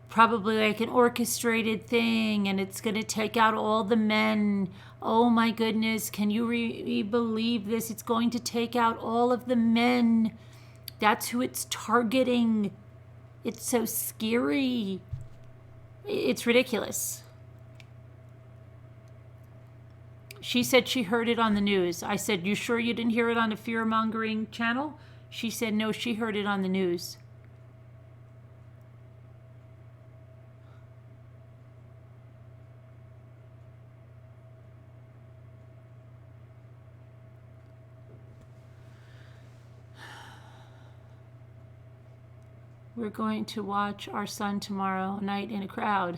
probably like an orchestrated thing and it's going to take out all the men. Oh my goodness, can you believe this? It's going to take out all of the men. That's who it's targeting. It's so scary. It's ridiculous. She said she heard it on the news. I said, you sure you didn't hear it on a fear-mongering channel? She said, no, she heard it on the news. We're going to watch our son tomorrow night in a crowd.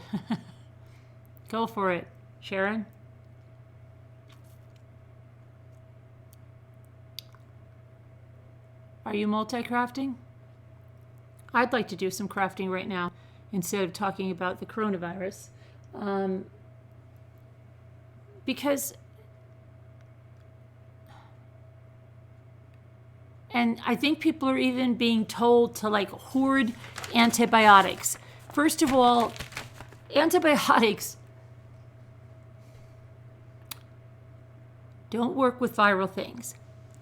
Go for it, Sharon. Are you multi-crafting? I'd like to do some crafting right now instead of talking about the coronavirus. Because, and I think people are even being told to like hoard antibiotics. First of all, antibiotics don't work with viral things.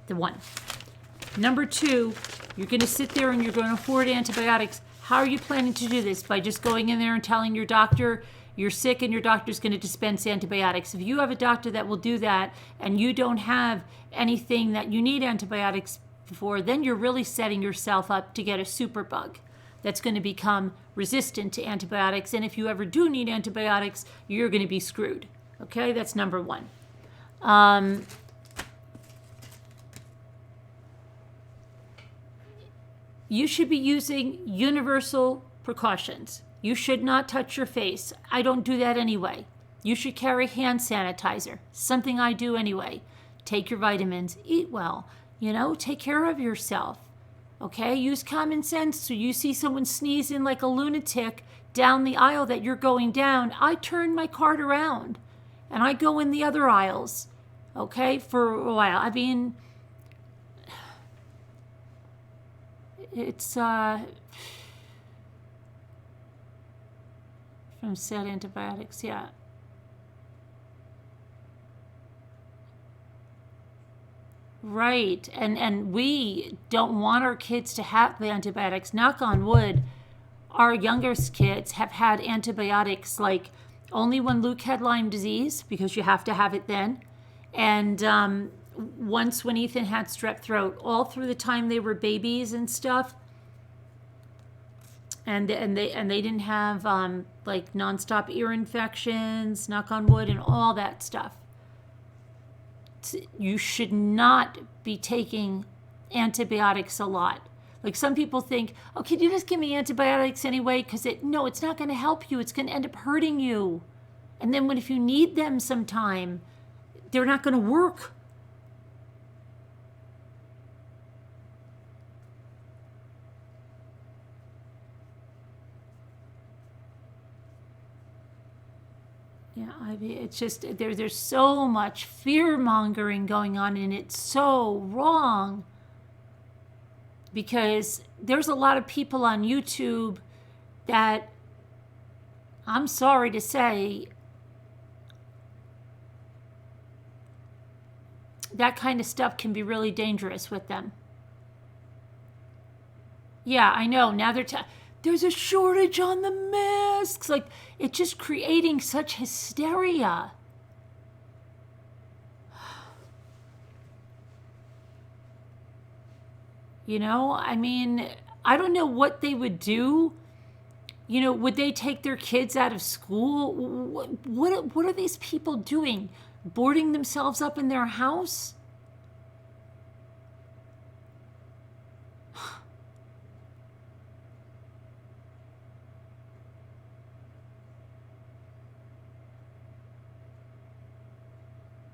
The one. Number two, you're going to sit there and you're going to hoard antibiotics. How are you planning to do this? By just going in there and telling your doctor you're sick and your doctor's going to dispense antibiotics. If you have a doctor that will do that and you don't have anything that you need antibiotics for, then you're really setting yourself up to get a superbug that's going to become resistant to antibiotics. And if you ever do need antibiotics, you're going to be screwed. Okay, that's number one. You should be using universal precautions. You should not touch your face. I don't do that anyway. You should carry hand sanitizer, something I do anyway. Take your vitamins, eat well, take care of yourself. Okay, use common sense. So you see someone sneezing like a lunatic down the aisle that you're going down, I turn my cart around and I go in the other aisles, okay, for a while. I mean, it's from said antibiotics, yeah. Right, and we don't want our kids to have the antibiotics. Knock on wood, our youngest kids have had antibiotics like only when Luke had Lyme disease, because you have to have it then, and once when Ethan had strep throat, all through the time they were babies and stuff, and they didn't have like nonstop ear infections, knock on wood, and all that stuff. You should not be taking antibiotics a lot. Like some people think, oh, can you just give me antibiotics anyway? Because it's not going to help you. It's going to end up hurting you. And then if you need them sometime, they're not going to work. Yeah, I mean, it's just, there's so much fear-mongering going on, and it's so wrong. Because there's a lot of people on YouTube that, I'm sorry to say, that kind of stuff can be really dangerous with them. Yeah, I know. Now there's a shortage on the masks. Like, it's just creating such hysteria. I mean, I don't know what they would do. Would they take their kids out of school? What are these people doing? Boarding themselves up in their house?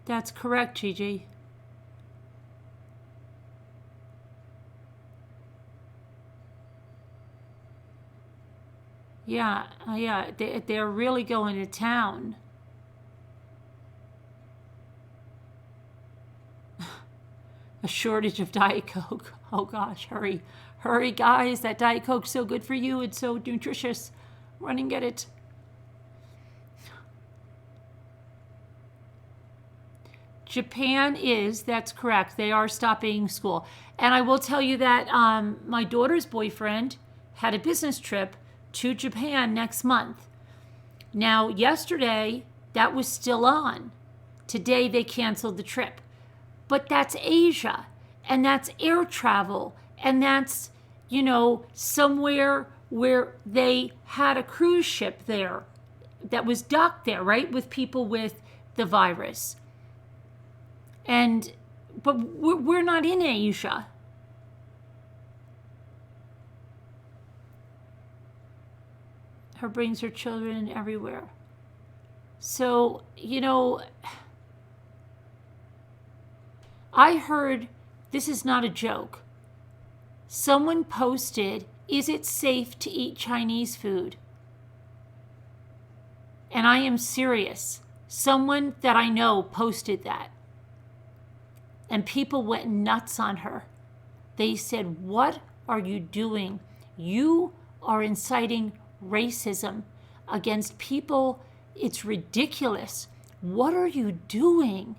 That's correct, Gigi. Yeah, yeah, they're really going to town. A shortage of Diet Coke. Oh gosh, hurry. Hurry, guys. That Diet Coke's so good for you. It's so nutritious. Run and get it. Japan is, that's correct. They are stopping school. And I will tell you that my daughter's boyfriend had a business trip to Japan next month. Now, yesterday, that was still on. Today, they canceled the trip. But that's Asia, and that's air travel, and that's, somewhere where they had a cruise ship there that was docked there, right, with people with the virus. But we're not in Asia. Her brings her children everywhere. So, I heard, this is not a joke. Someone posted, is it safe to eat Chinese food? And I am serious. Someone that I know posted that. And people went nuts on her. They said, what are you doing? You are inciting racism against people. It's ridiculous. What are you doing?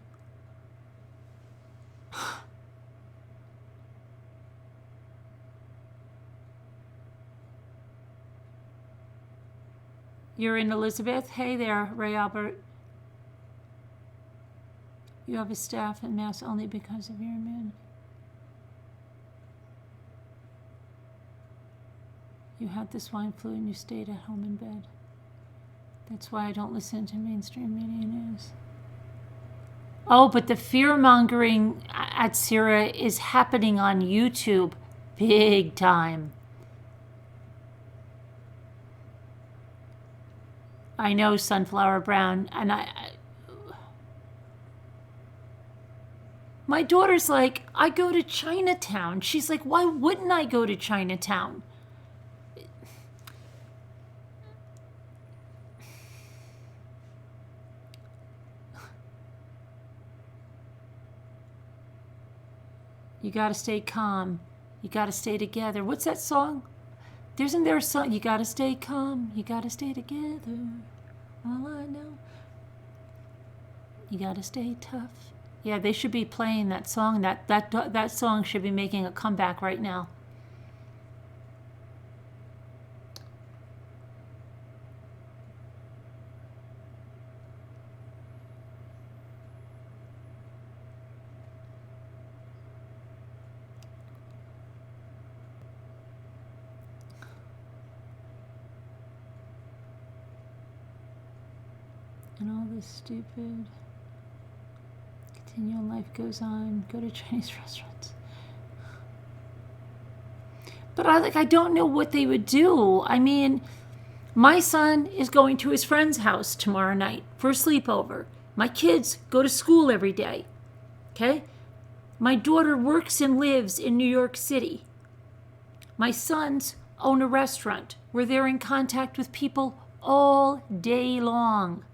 You're in Elizabeth. Hey there, Ray Albert. You have a staff and mask only because of your immunity. You had the swine flu and you stayed at home in bed. That's why I don't listen to mainstream media news. Oh, but the fear-mongering at Syria is happening on YouTube big time. I know, Sunflower Brown, and my daughter's like, I go to Chinatown. She's like, why wouldn't I go to Chinatown? You got to stay calm. You got to stay together. What's that song? Isn't there a song? You got to stay calm. You got to stay together. All I know. You got to stay tough. Yeah, they should be playing that song. That song should be making a comeback right now. And all this stupid continual life goes on. Go to Chinese restaurants. But I don't know what they would do. I mean, my son is going to his friend's house tomorrow night for a sleepover. My kids go to school every day. Okay? My daughter works and lives in New York City. My sons own a restaurant where they're in contact with people all day long.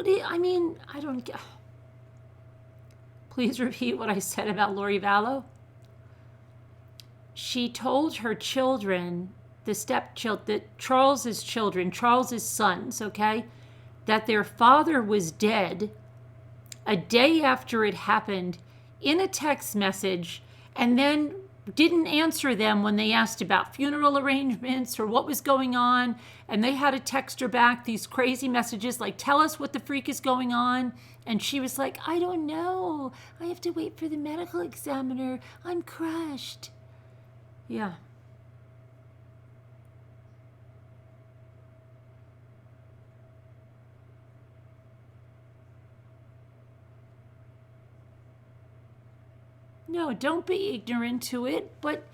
I don't get. Please repeat what I said about Lori Vallow. She told her children, Charles's children, Charles's sons, okay, that their father was dead a day after it happened in a text message, and then didn't answer them when they asked about funeral arrangements or what was going on, and they had to text her back these crazy messages like, tell us what the freak is going on. And she was like, I don't know. I have to wait for the medical examiner. I'm crushed. Yeah. No, don't be ignorant to it, but,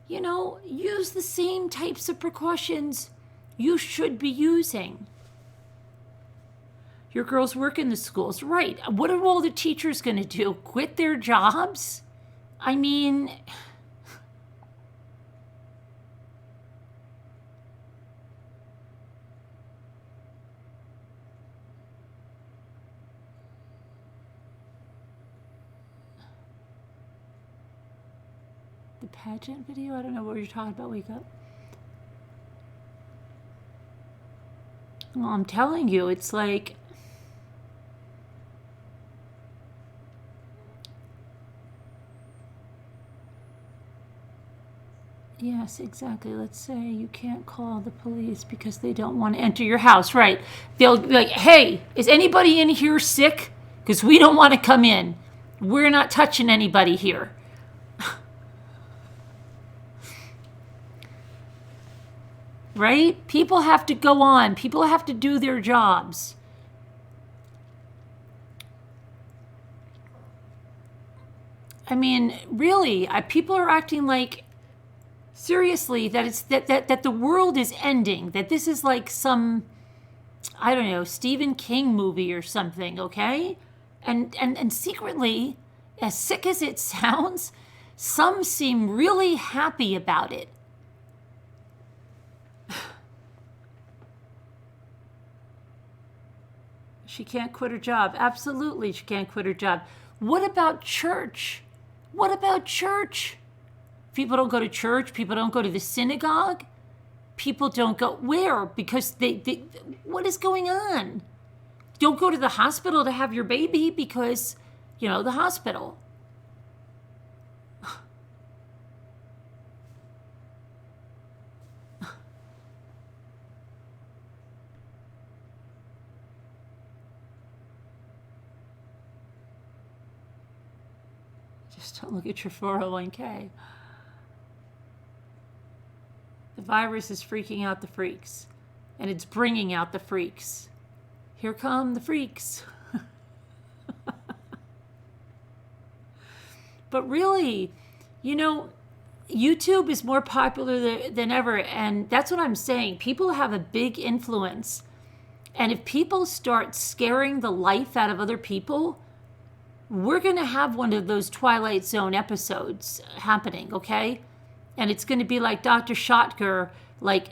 use the same types of precautions you should be using. Your girls work in the schools, right? What are all the teachers going to do? Quit their jobs? I mean, the pageant video? I don't know what you're talking about. Wake up. Well, I'm telling you, it's like, yes, exactly. Let's say you can't call the police because they don't want to enter your house, right? They'll be like, hey, is anybody in here sick? Because we don't want to come in. We're not touching anybody here. Right? People have to go on. People have to do their jobs. I mean, really, people are acting like, seriously, that it's that the world is ending, that this is like some, I don't know, Stephen King movie or something, okay? And secretly, as sick as it sounds, some seem really happy about it. She can't quit her job. Absolutely, she can't quit her job. What about church? What about church? People don't go to church. People don't go to the synagogue. People don't go where? Because they what is going on? Don't go to the hospital to have your baby because, the hospital. Just don't look at your 401k. The virus is freaking out the freaks, and it's bringing out the freaks. Here come the freaks. But really, YouTube is more popular than ever, and that's what I'm saying. People have a big influence, and if people start scaring the life out of other people, we're going to have one of those Twilight Zone episodes happening, okay? And it's going to be like Dr. Schottger, like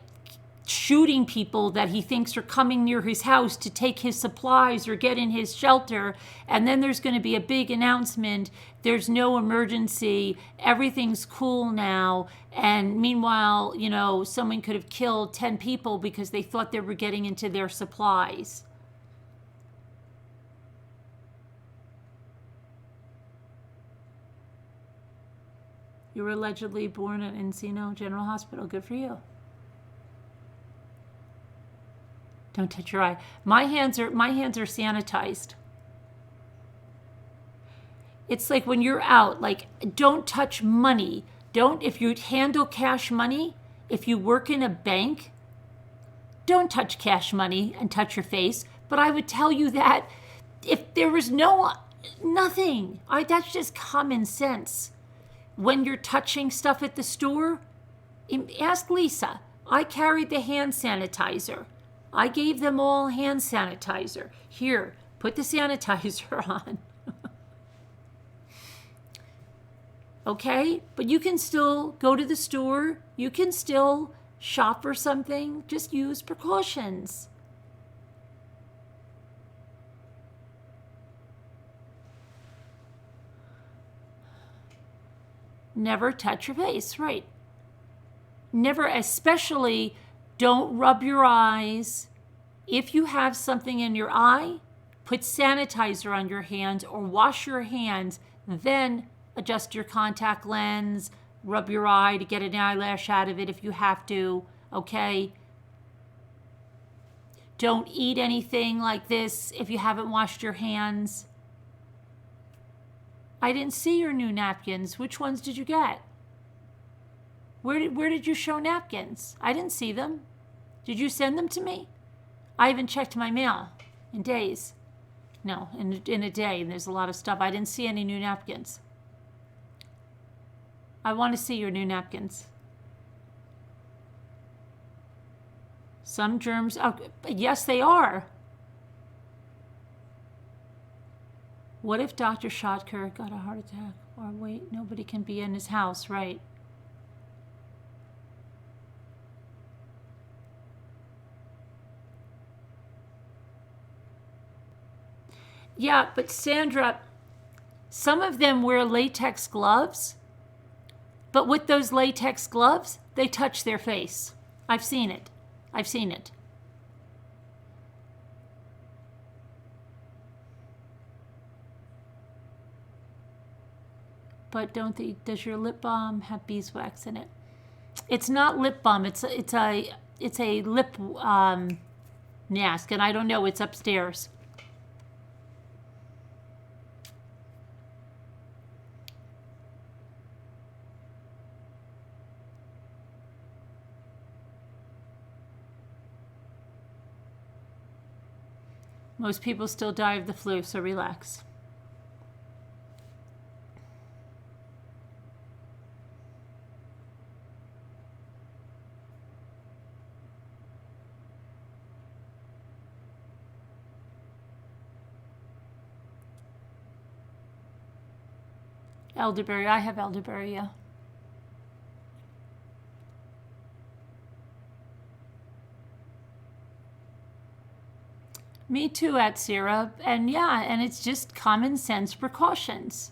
shooting people that he thinks are coming near his house to take his supplies or get in his shelter. And then there's going to be a big announcement. There's no emergency. Everything's cool now. And meanwhile, someone could have killed 10 people because they thought they were getting into their supplies. You were allegedly born at Encino General Hospital. Good for you. Don't touch your eye. My hands are sanitized. It's like when you're out, like, don't touch money. If you handle cash money, if you work in a bank, don't touch cash money and touch your face. But I would tell you that if there was nothing, that's just common sense. When you're touching stuff at the store, ask Lisa. I carried the hand sanitizer. I gave them all hand sanitizer. Here, put the sanitizer on. Okay? But you can still go to the store. You can still shop for something. Just use precautions. Never touch your face, right? Never, especially, don't rub your eyes. If you have something in your eye, put sanitizer on your hands or wash your hands, then adjust your contact lens, rub your eye to get an eyelash out of it if you have to, okay? Don't eat anything like this if you haven't washed your hands. I didn't see your new napkins. Which ones did you get? Where did you show napkins? I didn't see them. Did you send them to me? I haven't checked my mail in days. No, in a day, and there's a lot of stuff. I didn't see any new napkins. I want to see your new napkins. Some germs, oh, yes, they are. What if Dr. Schottker got a heart attack? Or wait, nobody can be in his house, right? Yeah, but Sandra, some of them wear latex gloves, but with those latex gloves, they touch their face. I've seen it. I've seen it. But does your lip balm have beeswax in it? It's not lip balm. It's a lip mask, and I don't know. It's upstairs. Most people still die of the flu, so relax. Elderberry, I have elderberry, yeah. Me too, at Sarah. And yeah, and it's just common sense precautions.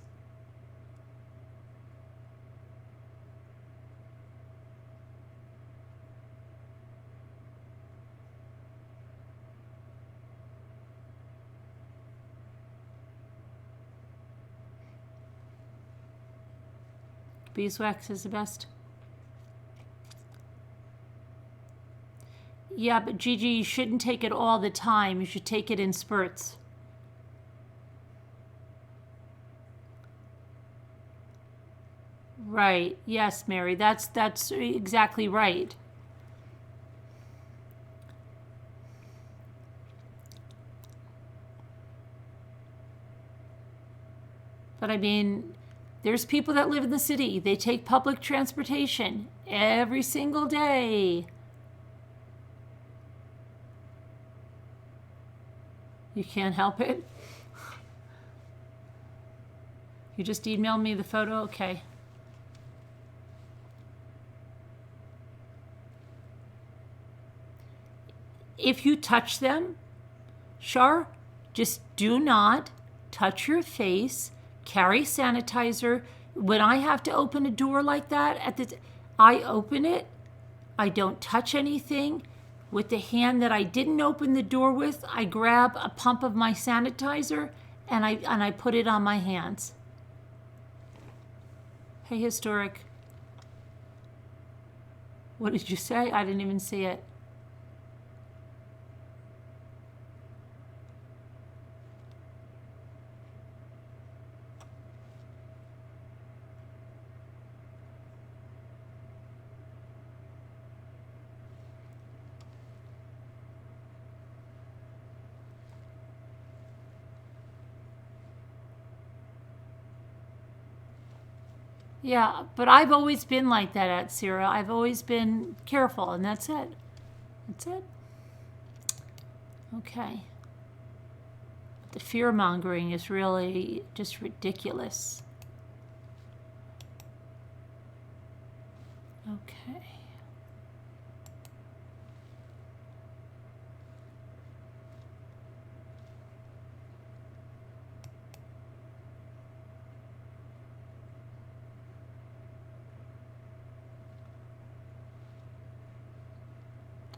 Beeswax is the best. Yeah, but Gigi, you shouldn't take it all the time. You should take it in spurts. Right. Yes, Mary. That's exactly right. But I mean, there's people that live in the city. They take public transportation every single day. You can't help it. You just emailed me the photo? Okay. If you touch them, sure, just do not touch your face. Carry sanitizer. When I have to open a door like that, I open it. I don't touch anything. With the hand that I didn't open the door with, I grab a pump of my sanitizer and I put it on my hands. Hey, Historic. What did you say? I didn't even see it. Yeah, but I've always been like that, at Sarah. I've always been careful, and that's it. That's it. Okay. The fear mongering is really just ridiculous. Okay.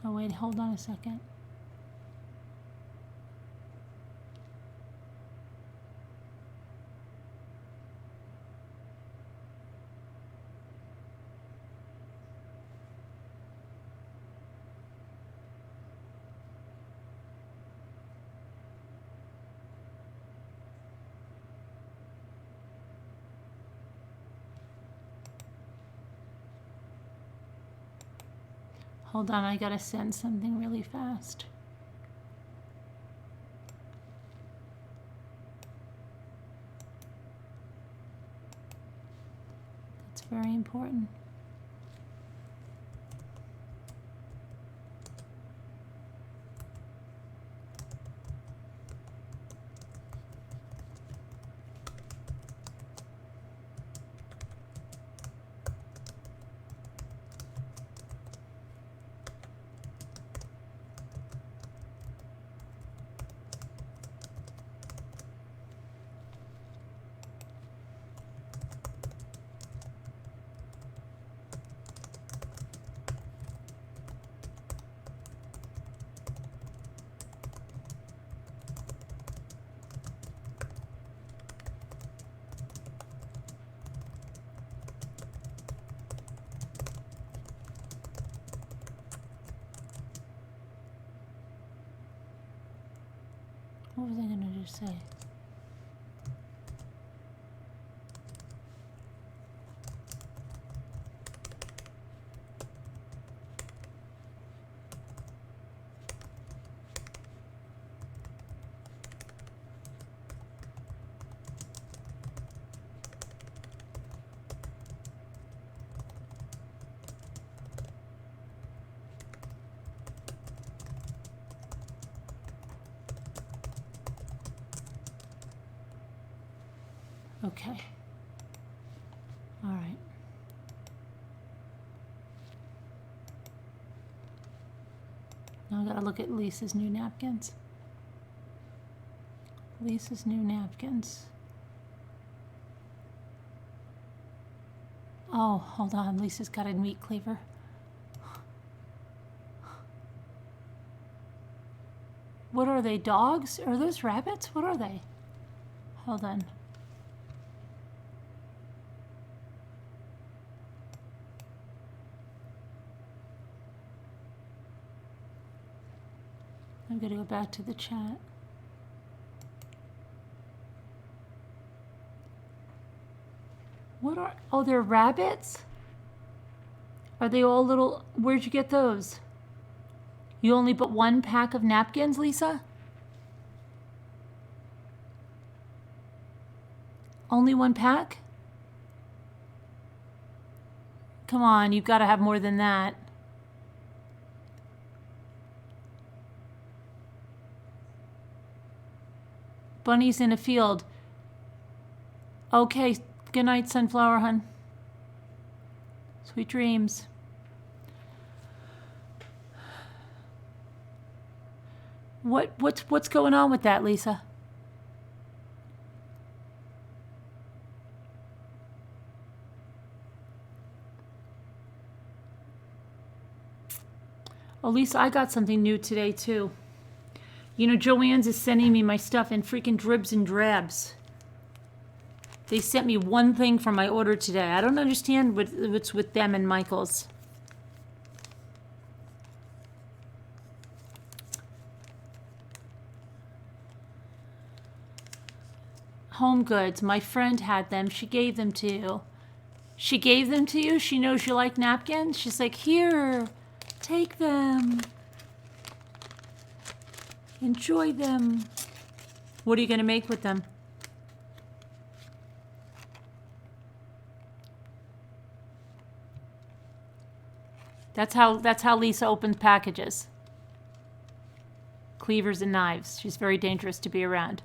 Oh, wait, hold on a second. Hold on, I gotta send something really fast. That's very important. What was I going to just say? Okay. All right. Now I gotta look at Lisa's new napkins. Lisa's new napkins. Oh, hold on. Lisa's got a meat cleaver. What are they? Dogs? Are those rabbits? What are they? Hold on. I'm going to go back to the chat. What are, oh, they're rabbits? Are they all little, where'd you get those? You only bought one pack of napkins, Lisa? Only one pack? Come on, you've got to have more than that. Bunnies in a field. Okay, good night, Sunflower Hun. Sweet dreams. What's going on with that, Lisa? Oh, Lisa, I got something new today, too. You know, Joann's is sending me my stuff in freaking dribs and drabs. They sent me one thing from my order today. I don't understand what's with them and Michael's. Home Goods. My friend had them. She gave them to you. She gave them to you? She knows you like napkins? She's like, here, take them. Enjoy them. What are you going to make with them? That's how Lisa opens packages. Cleavers and knives. She's very dangerous to be around.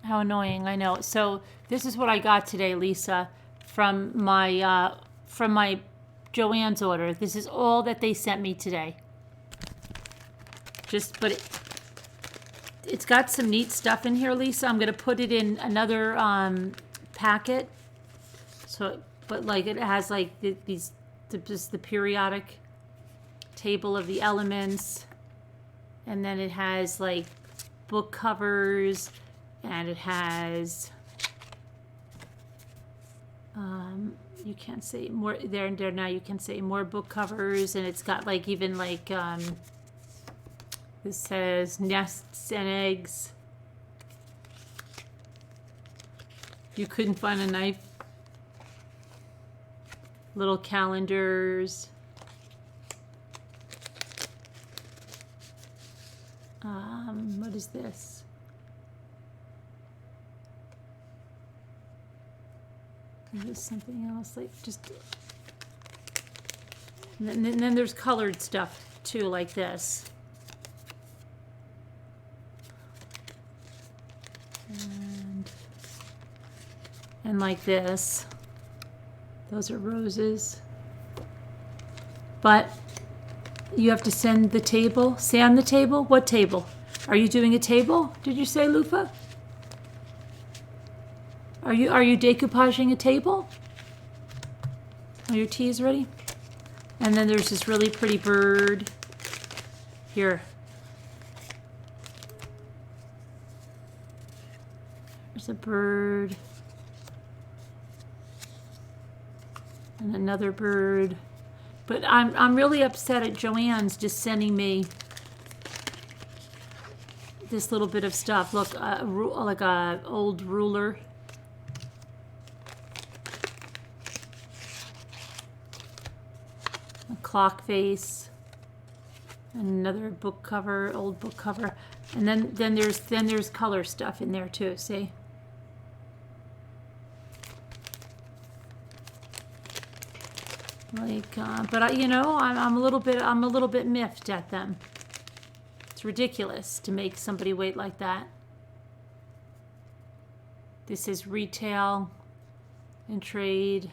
How annoying, I know. So this is what I got today, Lisa, from my Joann's order. This is all that they sent me today. But it's got some neat stuff in here, Lisa. I'm gonna put it in another packet. So, but like it has like just the periodic table of the elements, and then it has like book covers, and it has you can't say more there now. You can say more book covers, and it's got like even like this says nests and eggs. You couldn't find a knife. Little calendars. What is this? There's something else, like just. And then there's colored stuff too, like this. And like this. Those are roses. But you have to sand the table. Sand the table? What table? Are you doing a table? Did you say, Lufa? Are you decoupaging a table? Are your teas ready? And then there's this really pretty bird. Here. There's a bird. And another bird. But I'm really upset at Joann's just sending me this little bit of stuff. Look, like a old ruler. A clock face. Another book cover, old book cover. And then there's color stuff in there too, see? Like, but I'm a little bit miffed at them. It's ridiculous to make somebody wait like that. This is retail and trade.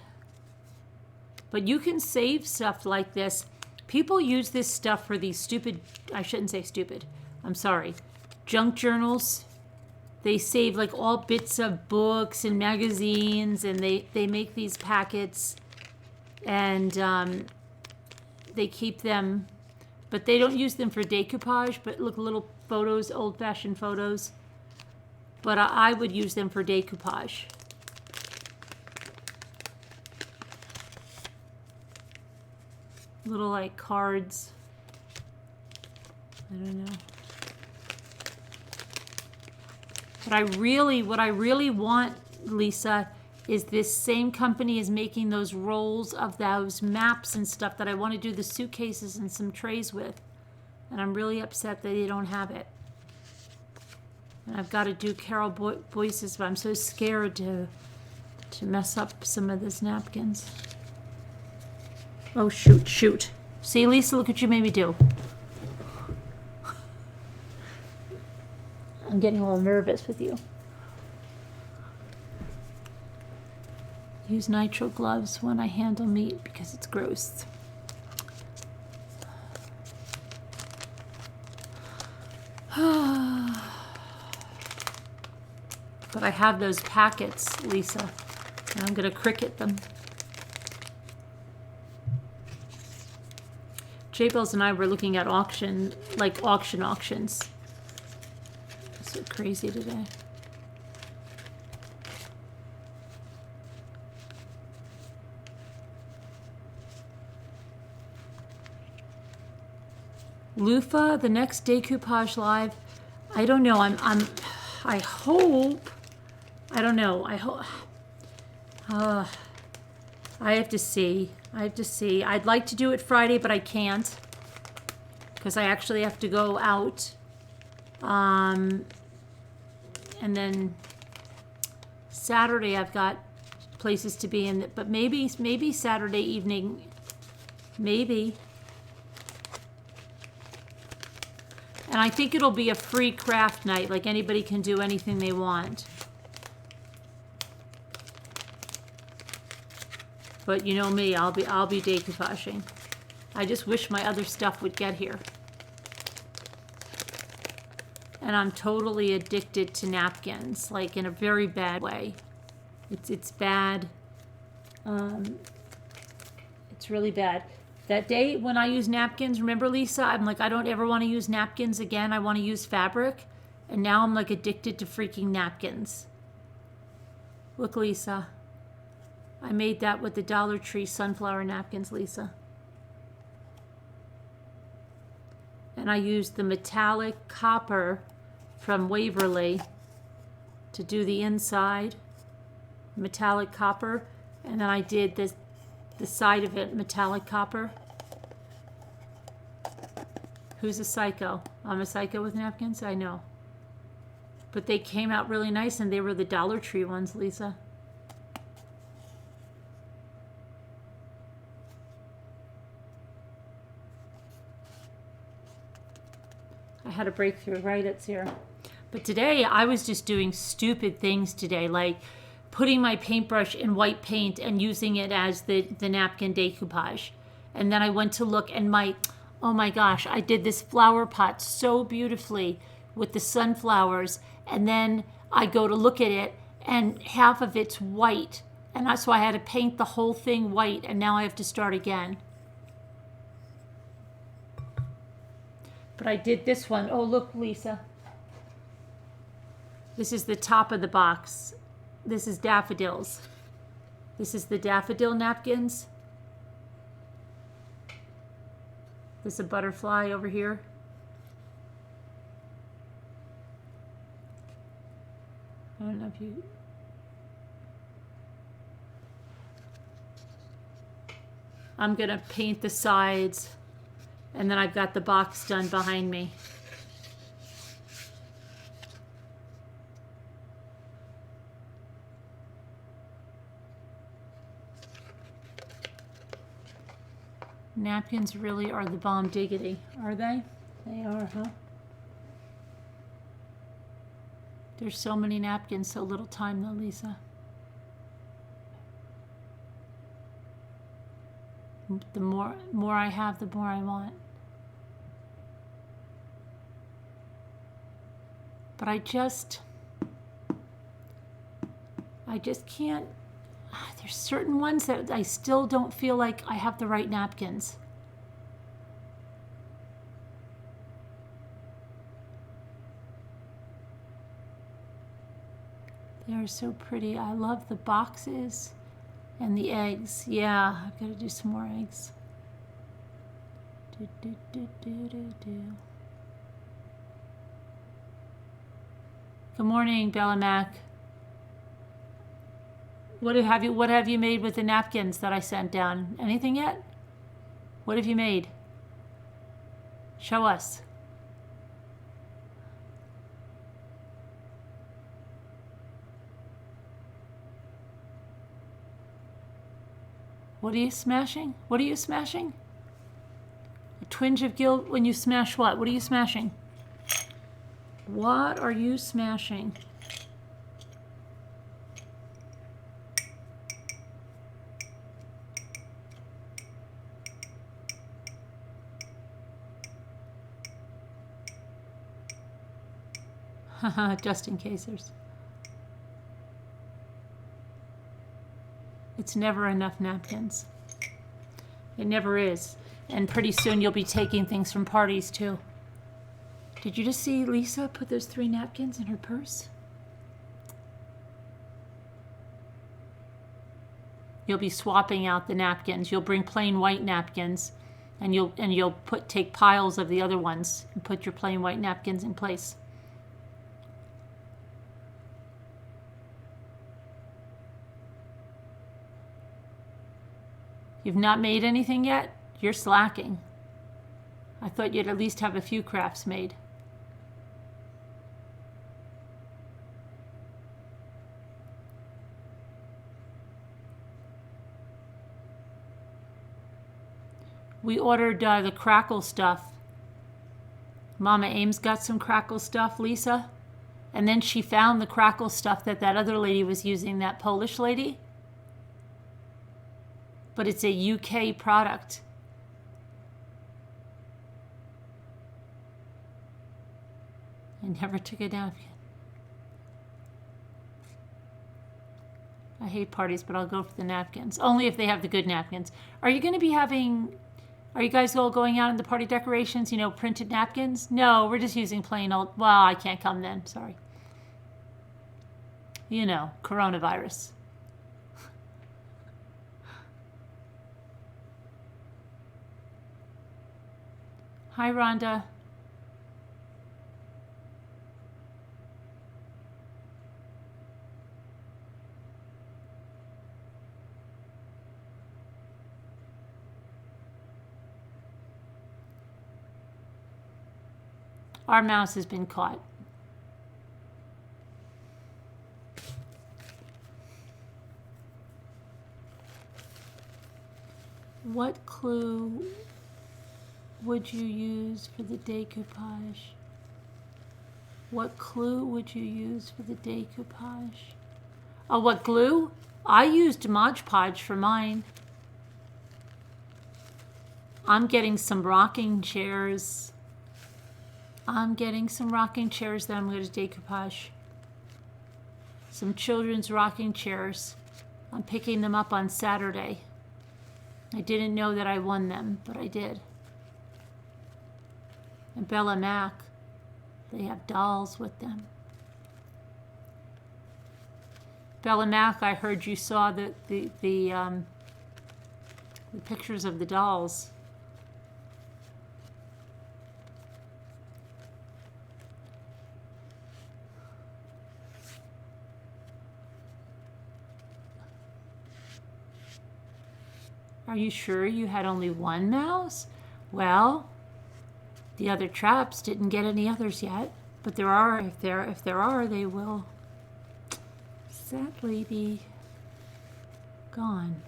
But you can save stuff like this. People use this stuff for these stupid, I shouldn't say stupid, I'm sorry, junk journals. They save like all bits of books and magazines, and they make these packets, and they keep them, but they don't use them for decoupage, but look, little photos, old-fashioned photos. But I would use them for decoupage. Little like cards. I don't know. What I really want, Lisa, is this same company is making those rolls of those maps and stuff that I want to do the suitcases and some trays with. And I'm really upset that they don't have it. And I've got to do Carol Boyce's, but I'm so scared to mess up some of these napkins. Oh, shoot. See, Lisa, look what you made me do. I'm getting a little nervous with you. Use nitrile gloves when I handle meat because it's gross. But I have those packets, Lisa, and I'm going to Cricut them. Daybell and I were looking at auctions. It's so crazy today. Loofah, the next decoupage live. I don't know. I hope. I don't know. I hope. I have to see. I'd like to do it Friday, but I can't because I actually have to go out. And then Saturday I've got places to be in. But maybe Saturday evening. Maybe. And I think it'll be a free craft night. Like anybody can do anything they want. But you know me, I'll be decoupaging. I just wish my other stuff would get here. And I'm totally addicted to napkins, like in a very bad way. It's bad. It's really bad. That day when I use napkins, remember, Lisa, I'm like, I don't ever want to use napkins again. I want to use fabric. And now I'm like addicted to freaking napkins. Look, Lisa. I made that with the Dollar Tree sunflower napkins, Lisa. And I used the metallic copper from Waverly to do the inside. Metallic copper. And then I did the side of it, metallic copper. Who's a psycho? I'm a psycho with napkins? I know. But they came out really nice, and they were the Dollar Tree ones, Lisa. I had a breakthrough, right? It's here. But today, I was just doing stupid things today, like putting my paintbrush in white paint and using it as the napkin decoupage. And then I went to look, and oh my gosh, I did this flower pot so beautifully with the sunflowers. And then I go to look at it, and half of it's white. And that's why I had to paint the whole thing white, and now I have to start again. But I did this one. Oh, look, Lisa. This is the top of the box. This is daffodils. This is the daffodil napkins. There's a butterfly over here. I don't know if you... I'm going to paint the sides, and then I've got the box done behind me. Napkins really are the bomb diggity, are they? They are, huh? There's so many napkins, so little time though, Lisa. The more I have, the more I want. But I just can't. There's certain ones that I still don't feel like I have the right napkins. They are so pretty. I love the boxes and the eggs. Yeah, I've got to do some more eggs. Good morning, Bella Mac. What have you made with the napkins that I sent down? Anything yet? What have you made? Show us. What are you smashing? What are you smashing? A twinge of guilt when you smash what? What are you smashing? What are you smashing? Just in casers. It's never enough napkins. It never is. And pretty soon you'll be taking things from parties too. Did you just see Lisa put those 3 napkins in her purse? You'll be swapping out the napkins. You'll bring plain white napkins, and you'll take piles of the other ones and put your plain white napkins in place. You've not made anything yet? You're slacking. I thought you'd at least have a few crafts made. We ordered the crackle stuff. Mama Ames got some crackle stuff, Lisa. And then she found the crackle stuff that other lady was using, that Polish lady. But it's a UK product. I never took a napkin. I hate parties, but I'll go for the napkins. Only if they have the good napkins. Are you going to be having... Are you guys all going out in the party decorations, you know, printed napkins? No, we're just using plain old... Well, I can't come then. Sorry. You know, coronavirus. Hi, Rhonda. Our mouse has been caught. What clue would you use for the decoupage? What clue would you use for the decoupage? Oh, what glue? I used Mod Podge for mine. I'm getting some rocking chairs. I'm getting some rocking chairs that I'm going to decoupage. Some children's rocking chairs. I'm picking them up on Saturday. I didn't know that I won them, but I did. And Bella Mac, they have dolls with them. Bella Mac, I heard you saw the pictures of the dolls. Are you sure you had only one mouse? Well, the other traps didn't get any others yet, but there are. If there are, they will sadly be gone.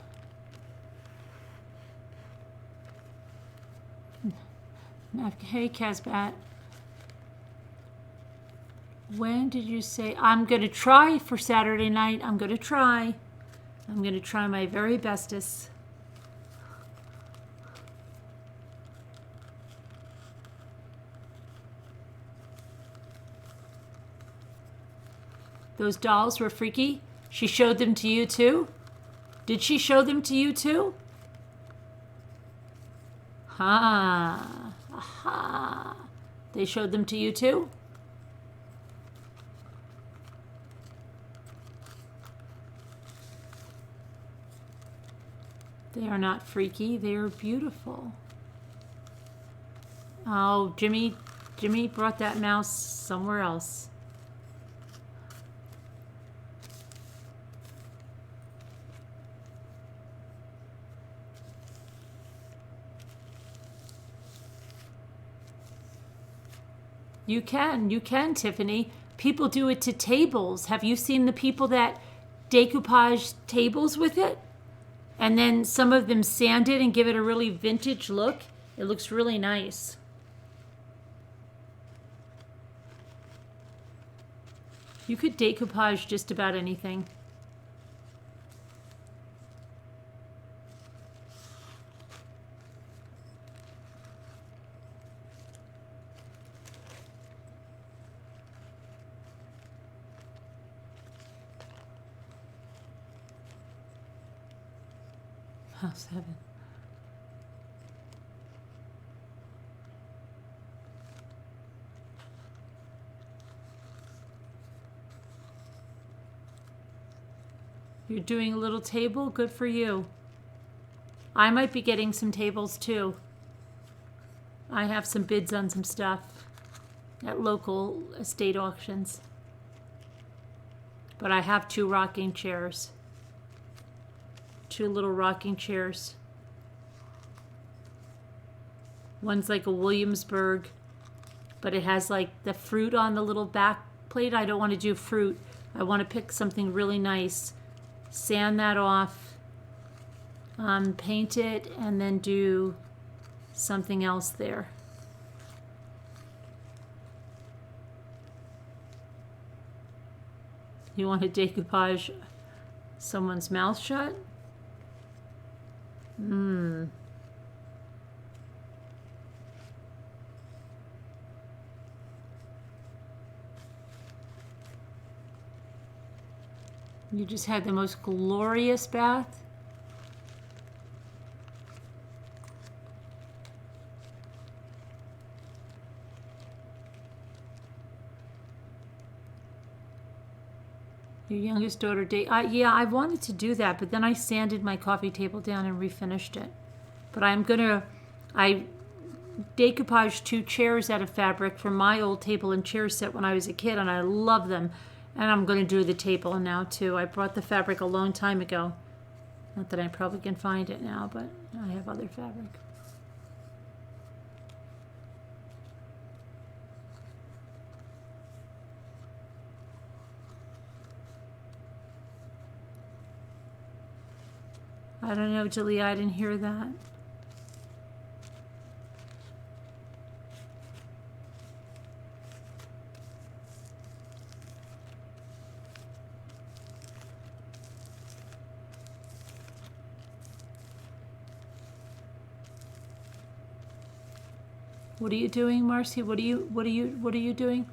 Hey, Casbat. When did you say? I'm going to try for Saturday night. I'm going to try. I'm going to try my very bestest. Those dolls were freaky. She showed them to you too? Did she show them to you too? Ha. Aha. They showed them to you too? They are not freaky. They are beautiful. Oh, Jimmy brought that mouse somewhere else. You can, Tiffany. People do it to tables. Have you seen the people that decoupage tables with it? And then some of them sand it and give it a really vintage look. It looks really nice. You could decoupage just about anything. House heaven. You're doing a little table? Good for you. I might be getting some tables too. I have some bids on some stuff at local estate auctions. But I have 2 rocking chairs. 2 little rocking chairs. One's like a Williamsburg, but it has like the fruit on the little back plate. I don't want to do fruit. I want to pick something really nice, sand that off, paint it, and then do something else there. You want to decoupage someone's mouth shut? You just had the most glorious bath. Your youngest daughter, yeah, I wanted to do that, but then I sanded my coffee table down and refinished it. But I decoupaged 2 chairs out of fabric from my old table and chair set when I was a kid, and I love them. And I'm going to do the table now too. I brought the fabric a long time ago. Not that I probably can find it now, but I have other fabric. I don't know, Julia, I didn't hear that. What are you doing, Marcy? What are you doing?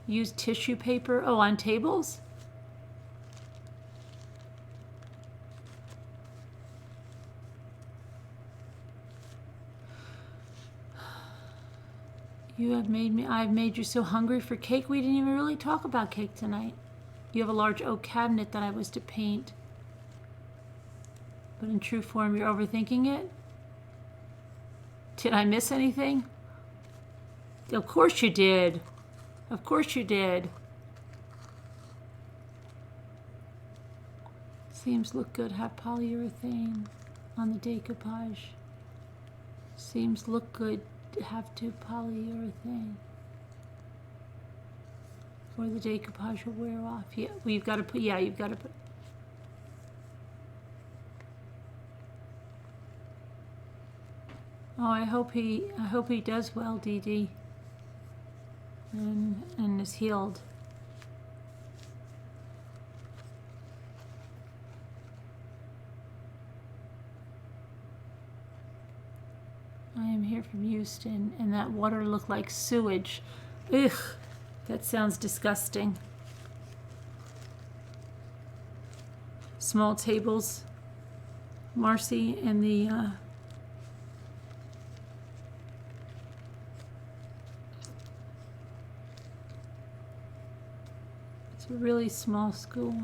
Use tissue paper? Oh, on tables? I've made you so hungry for cake. We didn't even really talk about cake tonight. You have a large oak cabinet that I was to paint. But in true form, you're overthinking it? Did I miss anything? Of course you did. Of course you did. Seams look good. Have polyurethane. on the decoupage. Seems look good. Have to polyurethane. Or the decoupage will wear off. Yeah, well, you've got to put. Yeah, you've got to put. Oh, I hope he does well, Dee Dee. And is healed. I am here from Houston, and that water looked like sewage. Ugh, that sounds disgusting. Small tables. Marcy and the it's a really small school.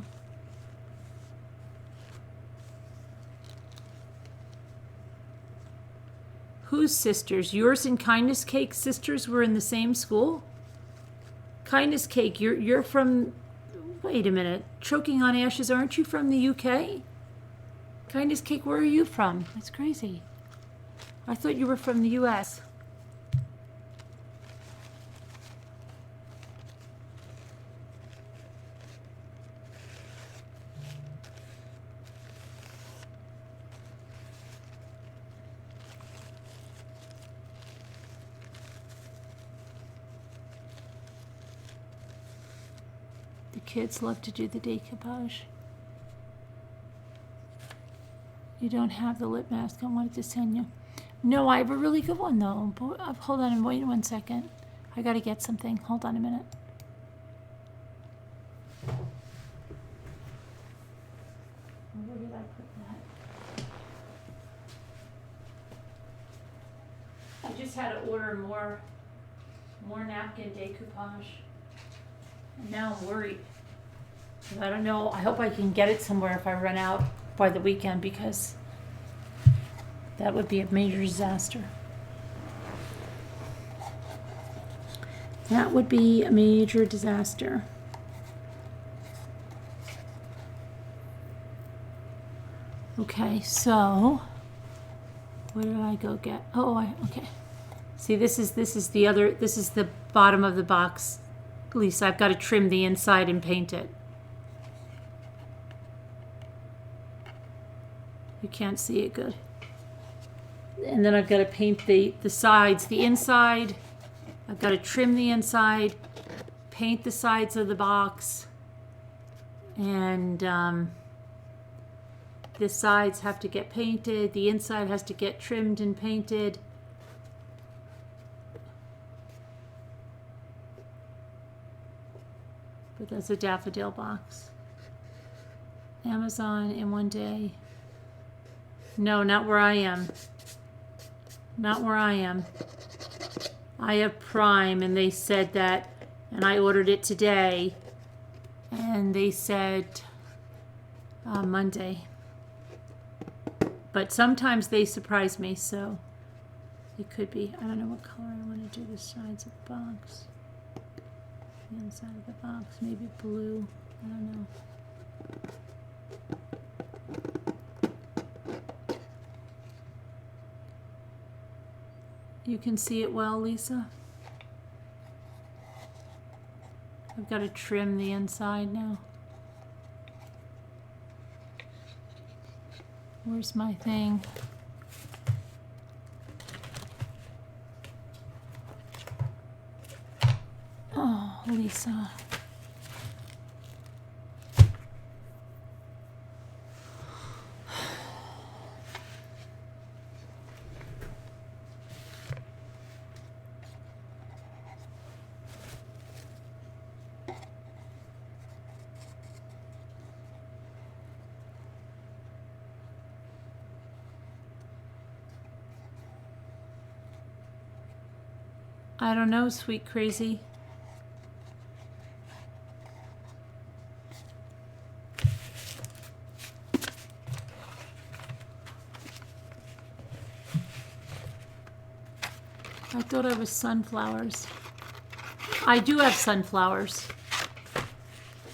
Whose sisters? Yours and Kindness Cake's sisters were in the same school? Kindness Cake, you're from, wait a minute, Choking on Ashes, aren't you from the UK? Kindness Cake, where are you from? That's crazy. I thought you were from the US. Kids love to do the decoupage. You don't have the lip mask. I wanted to send you. No, I have a really good one though. Hold on and wait 1 second. I gotta get something. Hold on a minute. Where did I put that? I just had to order more napkin decoupage. And now I'm worried. I don't know. I hope I can get it somewhere if I run out by the weekend, because that would be a major disaster. That would be a major disaster. Okay, so where did I go get? Oh, okay. See, this is the bottom of the box. Lisa, I've got to trim the inside and paint it. You can't see it good. And then I've got to paint the sides, the inside. I've got to trim the inside, paint the sides of the box, and the sides have to get painted. The inside has to get trimmed and painted. But that's a daffodil box. Amazon in one day. No, not where I am. Not where I am. I have Prime, and they said that, and I ordered it today, and they said Monday. But sometimes they surprise me, so it could be. I don't know what color I want to do the sides of the box. The inside of the box, maybe blue. I don't know. You can see it well, Lisa? I've got to trim the inside now. Where's my thing? Oh, Lisa. I don't know, sweet crazy. I thought I was sunflowers. I do have sunflowers.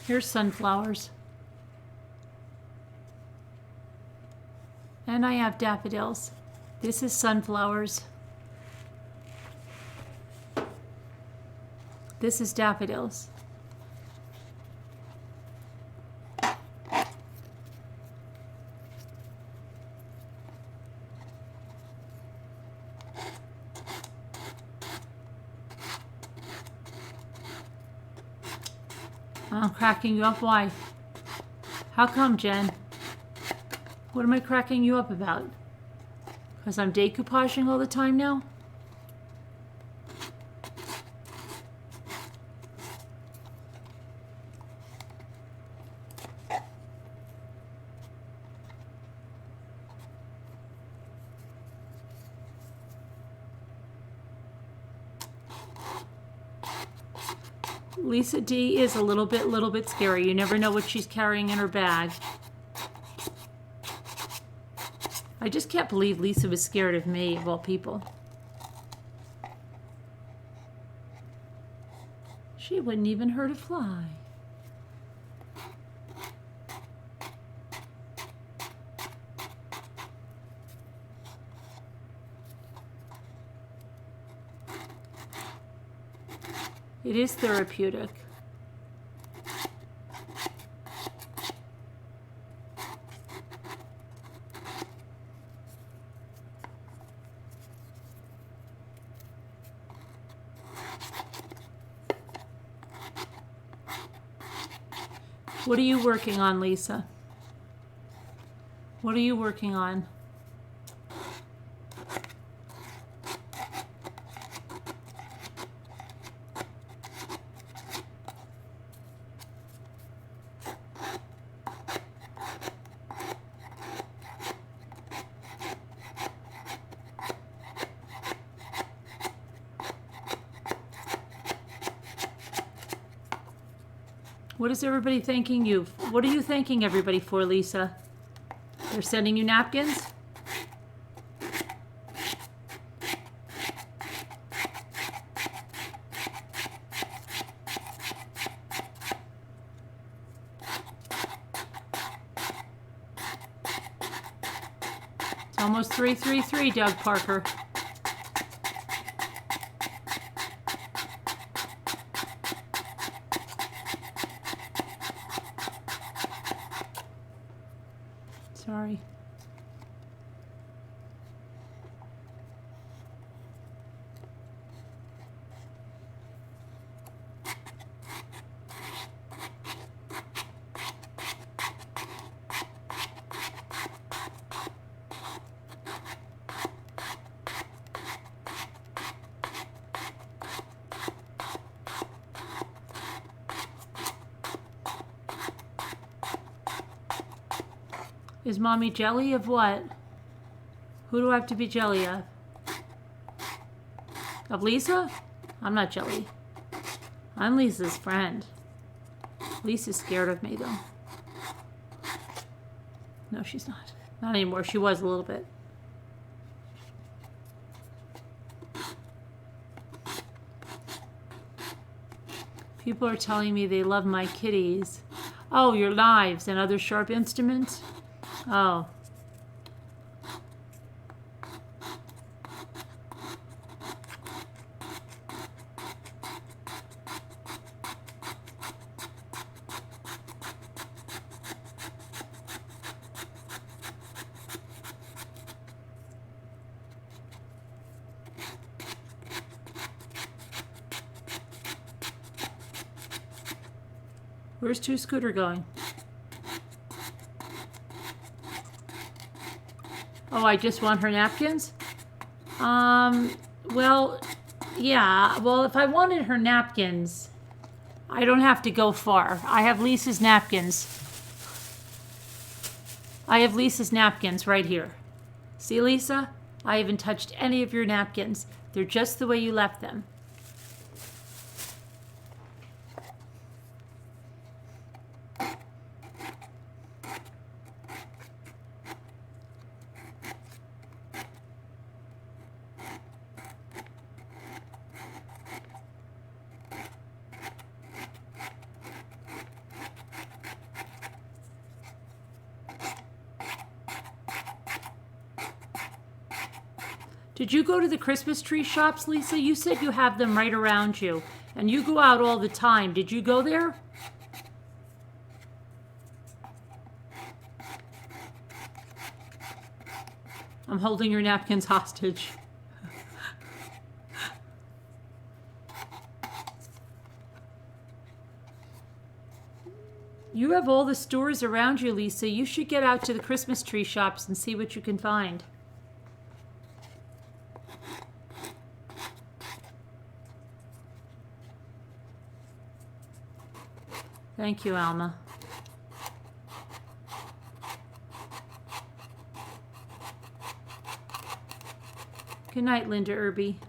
Here's sunflowers. And And I have daffodils. This is sunflowers. This is daffodils. I'm cracking you up. Why? How come, Jen? What am I cracking you up about? Because I'm decoupaging all the time now? Lisa D is a little bit scary. You never know what she's carrying in her bag. I just can't believe Lisa was scared of me, of all people. She wouldn't even hurt a fly. It is therapeutic. What are you working on, Lisa? What are you working on? What is everybody thanking you? What are you thanking everybody for, Lisa? They're sending you napkins? It's almost 333, Doug Parker. Sorry. Is Mommy jelly of what? Who do I have to be jelly of? Of Lisa? I'm not jelly. I'm Lisa's friend. Lisa's scared of me, though. No, she's not. Not anymore. She was a little bit. People are telling me they love my kitties. Oh, your knives and other sharp instruments? Oh. Where's Two Scooter going? Oh, I just want her napkins? Well, yeah. Well, if I wanted her napkins, I don't have to go far. I have Lisa's napkins. I have Lisa's napkins right here. See, Lisa? I haven't touched any of your napkins. They're just the way you left them. Did you go to the Christmas tree shops, Lisa? You said you have them right around you. And you go out all the time. Did you go there? I'm holding your napkins hostage. You have all the stores around you, Lisa. You should get out to the Christmas tree shops and see what you can find. Thank you, Alma. Good night, Linda Irby.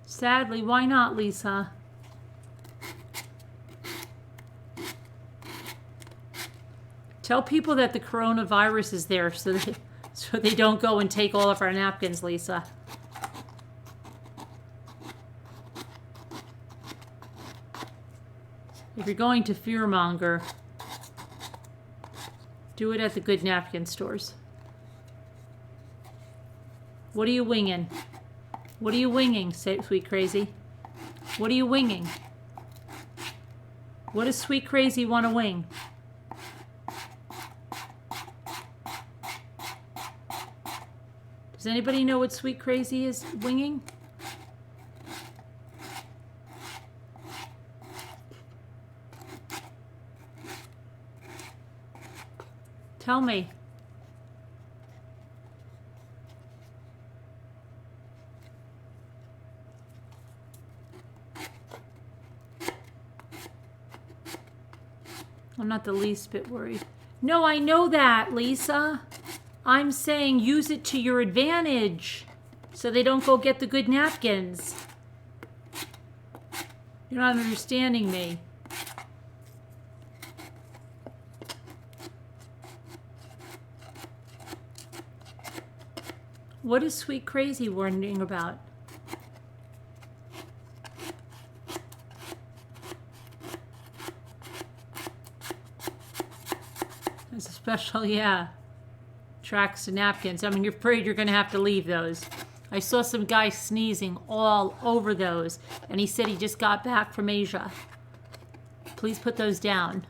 Sadly, why not, Lisa? Tell people that the coronavirus is there so they don't go and take all of our napkins, Lisa. If you're going to fearmonger, do it at the good napkin stores. What are you winging? What are you winging, Sweet Crazy? What are you winging? What does Sweet Crazy want to wing? Does anybody know what Sweet Crazy is winging? Tell me. I'm not the least bit worried. No, I know that, Lisa. I'm saying use it to your advantage so they don't go get the good napkins. You're not understanding me. What is Sweet Crazy warning about? It's a special, yeah. Tracks and napkins. I mean, you're afraid you're going to have to leave those. I saw some guy sneezing all over those, and he said he just got back from Asia. Please put those down.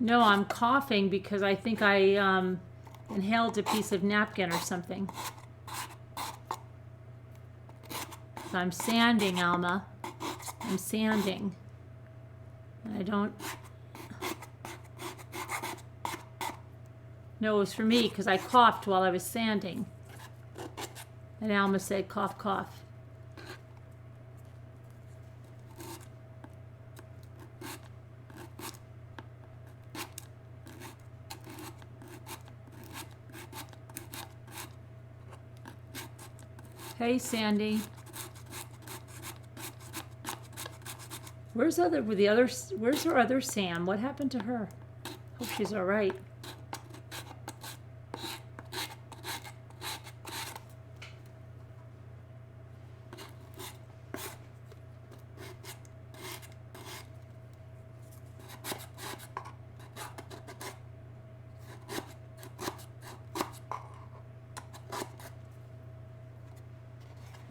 No, I'm coughing because I think I inhaled a piece of napkin or something. So I'm sanding, Alma. I'm sanding. I don't... No, it was for me because I coughed while I was sanding. And Alma said, cough, cough. Hey, Sandy. Where's our other Sam? What happened to her? Hope she's all right.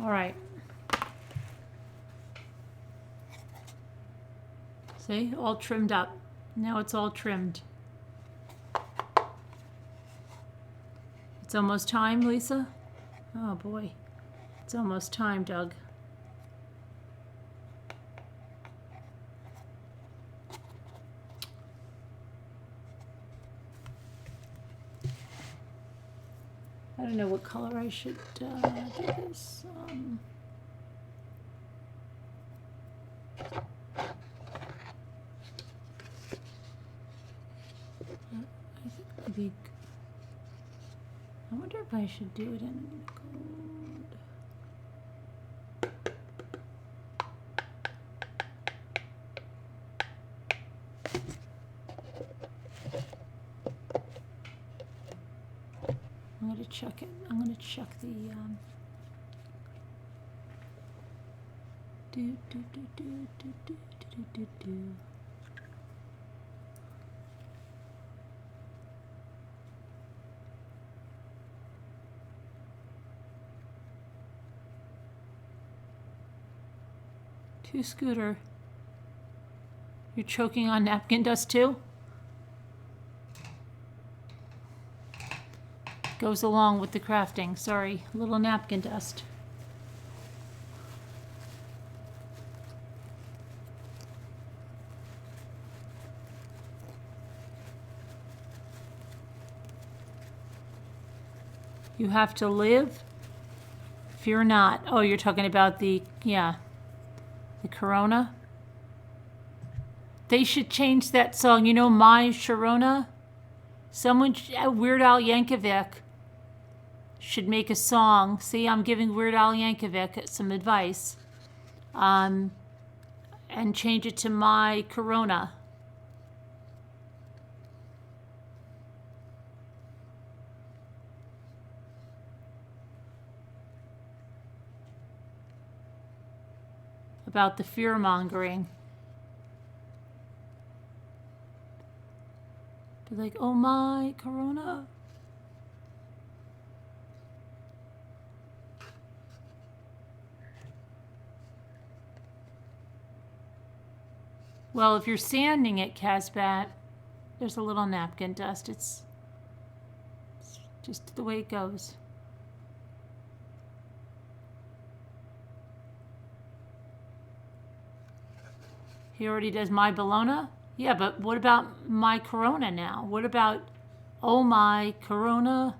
All right. See, all trimmed up. Now it's all trimmed. It's almost time, Lisa? Oh boy. It's almost time, Doug. I don't know what color I should do this. I think maybe. I wonder if I should do it in gold. I'm going to check it. I'm going to check the do. To Scooter. You're choking on napkin dust too? Goes along with the crafting. Sorry, a little napkin dust. You have to live? Fear not. Oh, you're talking about the, yeah, the Corona? They should change that song. You know, My Sharona? Someone, Weird Al Yankovic, should make a song. See, I'm giving Weird Al Yankovic some advice. And change it to My Corona. About the fear-mongering. Be like, oh my, Corona. Well, if you're sanding it, Casbat, there's a little napkin dust. It's just the way it goes. He already does My Bologna? Yeah, but what about My Corona now? What about Oh My Corona?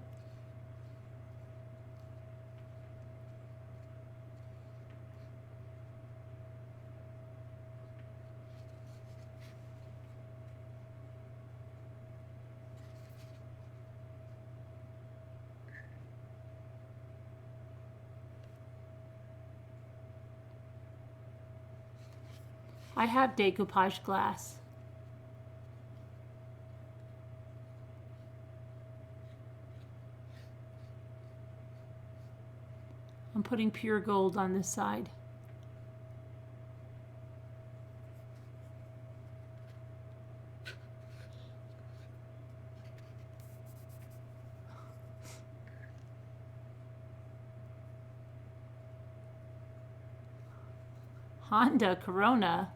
I have decoupage glass. I'm putting pure gold on this side. Honda Corona.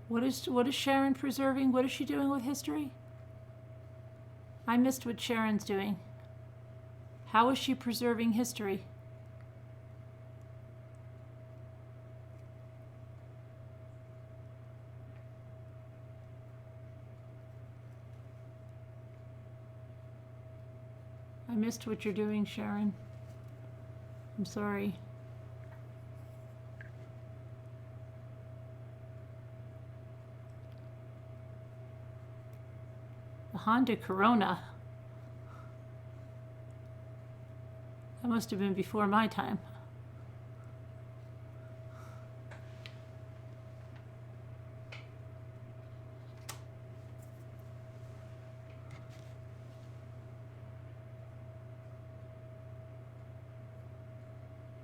What is Sharon preserving? What is she doing with history? I missed what Sharon's doing. How is she preserving history? I missed what you're doing, Sharon. I'm sorry. The Honda Corona. That must have been before my time.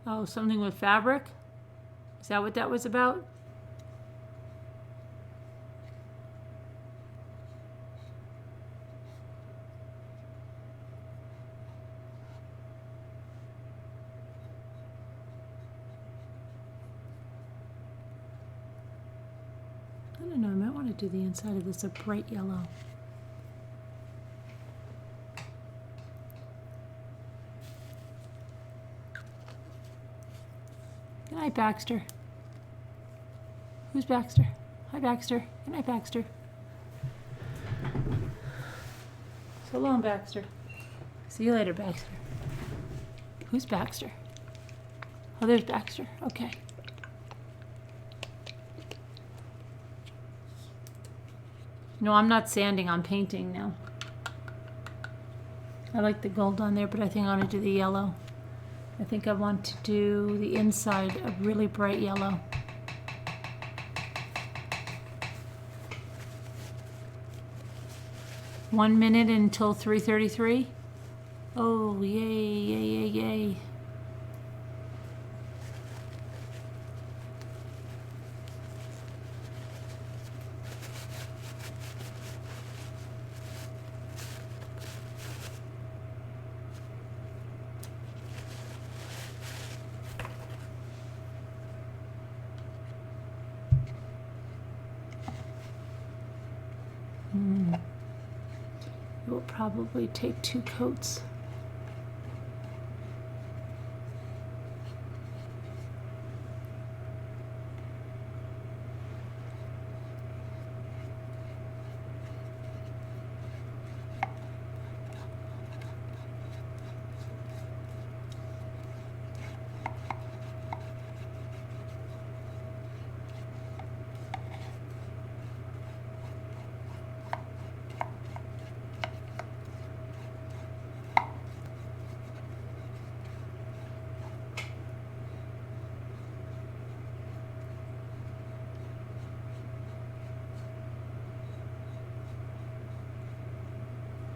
Oh, something with fabric? Is that what that was about? I don't know, I might want to do the inside of this a bright yellow. Good night, Baxter. Who's Baxter? Hi, Baxter. Good night, Baxter. So long, Baxter. See you later, Baxter. Who's Baxter? Oh, there's Baxter. Okay. No, I'm not sanding, I'm painting now. I like the gold on there, but I think I want to do the yellow. I think I want to do the inside a really bright yellow. One minute until 3:33. Oh, yay, yay, yay, yay. It will probably take 2 coats.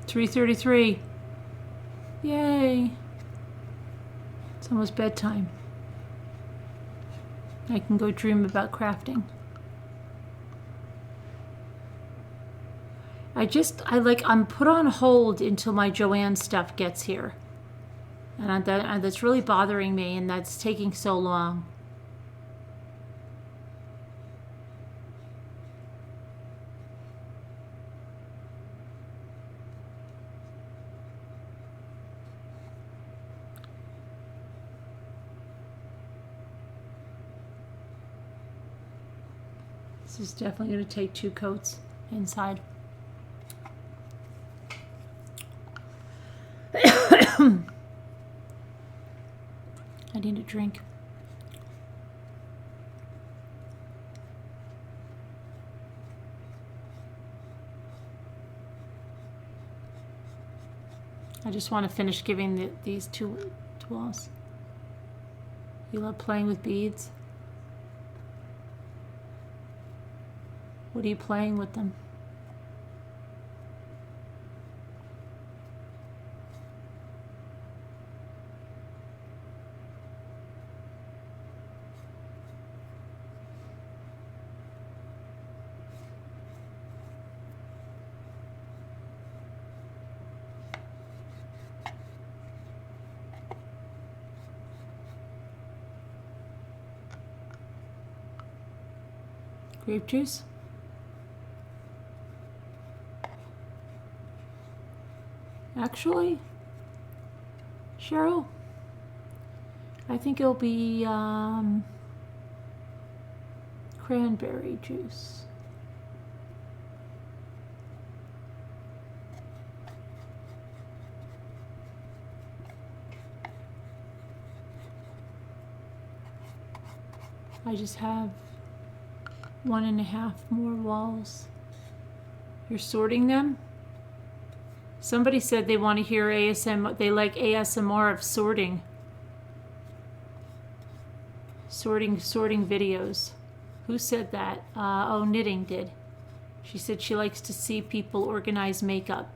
$3:33. Yay. It's almost bedtime. I can go dream about crafting. I'm put on hold until my Joanne stuff gets here. And that's really bothering me, and that's taking so long. This is definitely going to take 2 coats inside. I need a drink. I just want to finish giving these 2 walls. You love playing with beads? What are you playing with them? Grape juice? Actually, Cheryl, I think it'll be cranberry juice. I just have 1.5 more walls. You're sorting them? Somebody said they want to hear ASMR. They like ASMR of sorting. Sorting videos. Who said that? Oh, Knitting did. She said she likes to see people organize makeup.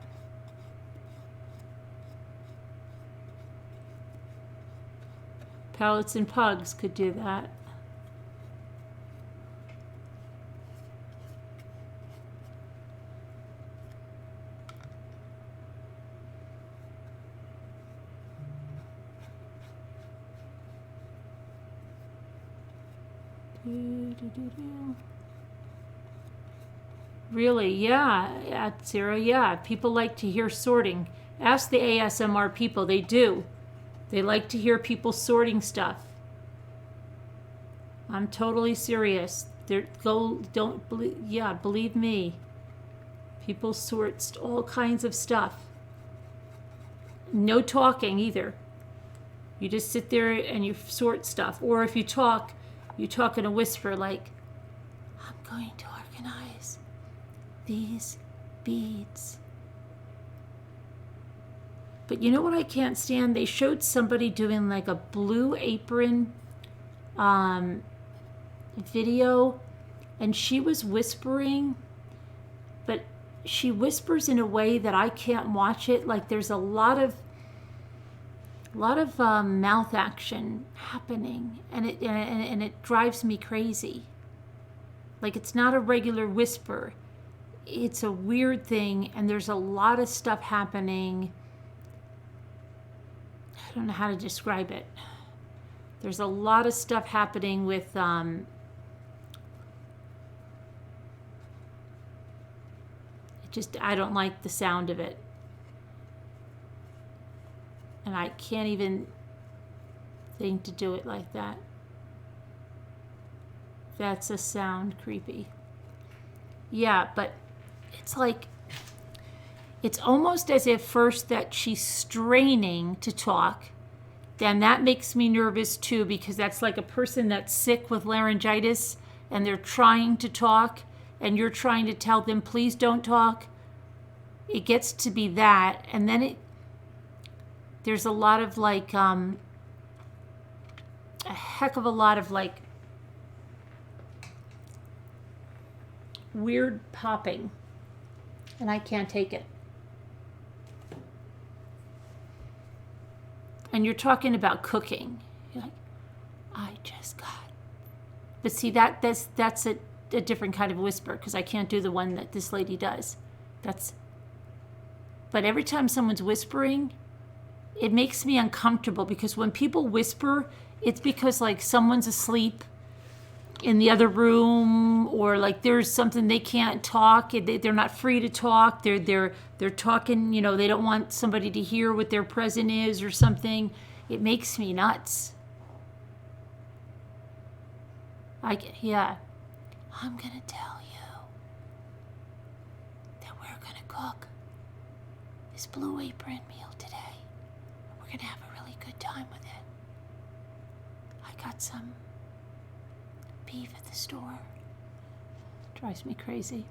Palettes and Pugs could do that. Really, yeah, Sarah, yeah. People like to hear sorting. Ask the ASMR people, they do. They like to hear people sorting stuff. I'm totally serious. Believe me. People sort all kinds of stuff. No talking either. You just sit there and you sort stuff. Or if you talk in a whisper like, I'm going to organize these beads. But you know what I can't stand? They showed somebody doing like a Blue Apron video, and she was whispering, but she whispers in a way that I can't watch it. Like there's a lot of mouth action happening, and it drives me crazy. Like it's not a regular whisper. It's a weird thing, and there's a lot of stuff happening. I don't know how to describe it. There's a lot of stuff happening with I don't like the sound of it. And I can't even think to do it like that. That's a sound creepy. Yeah, but it's like, it's almost as if first that she's straining to talk. Then that makes me nervous too, because that's like a person that's sick with laryngitis and they're trying to talk and you're trying to tell them, please don't talk. It gets to be that. And then there's a lot of like, a heck of a lot of like weird popping. And I can't take it. And you're talking about cooking. You're like, I just got. But see, that's a different kind of whisper, because I can't do the one that this lady does. But every time someone's whispering, it makes me uncomfortable, because when people whisper, it's because like someone's asleep in the other room, or like there's something they can't talk. They're not free to talk. They're talking. They don't want somebody to hear what their present is or something. It makes me nuts. I'm gonna tell you that we're gonna cook this Blue Apron meal today. We're gonna have a really good time with it. I got some beef at the store. Drives me crazy.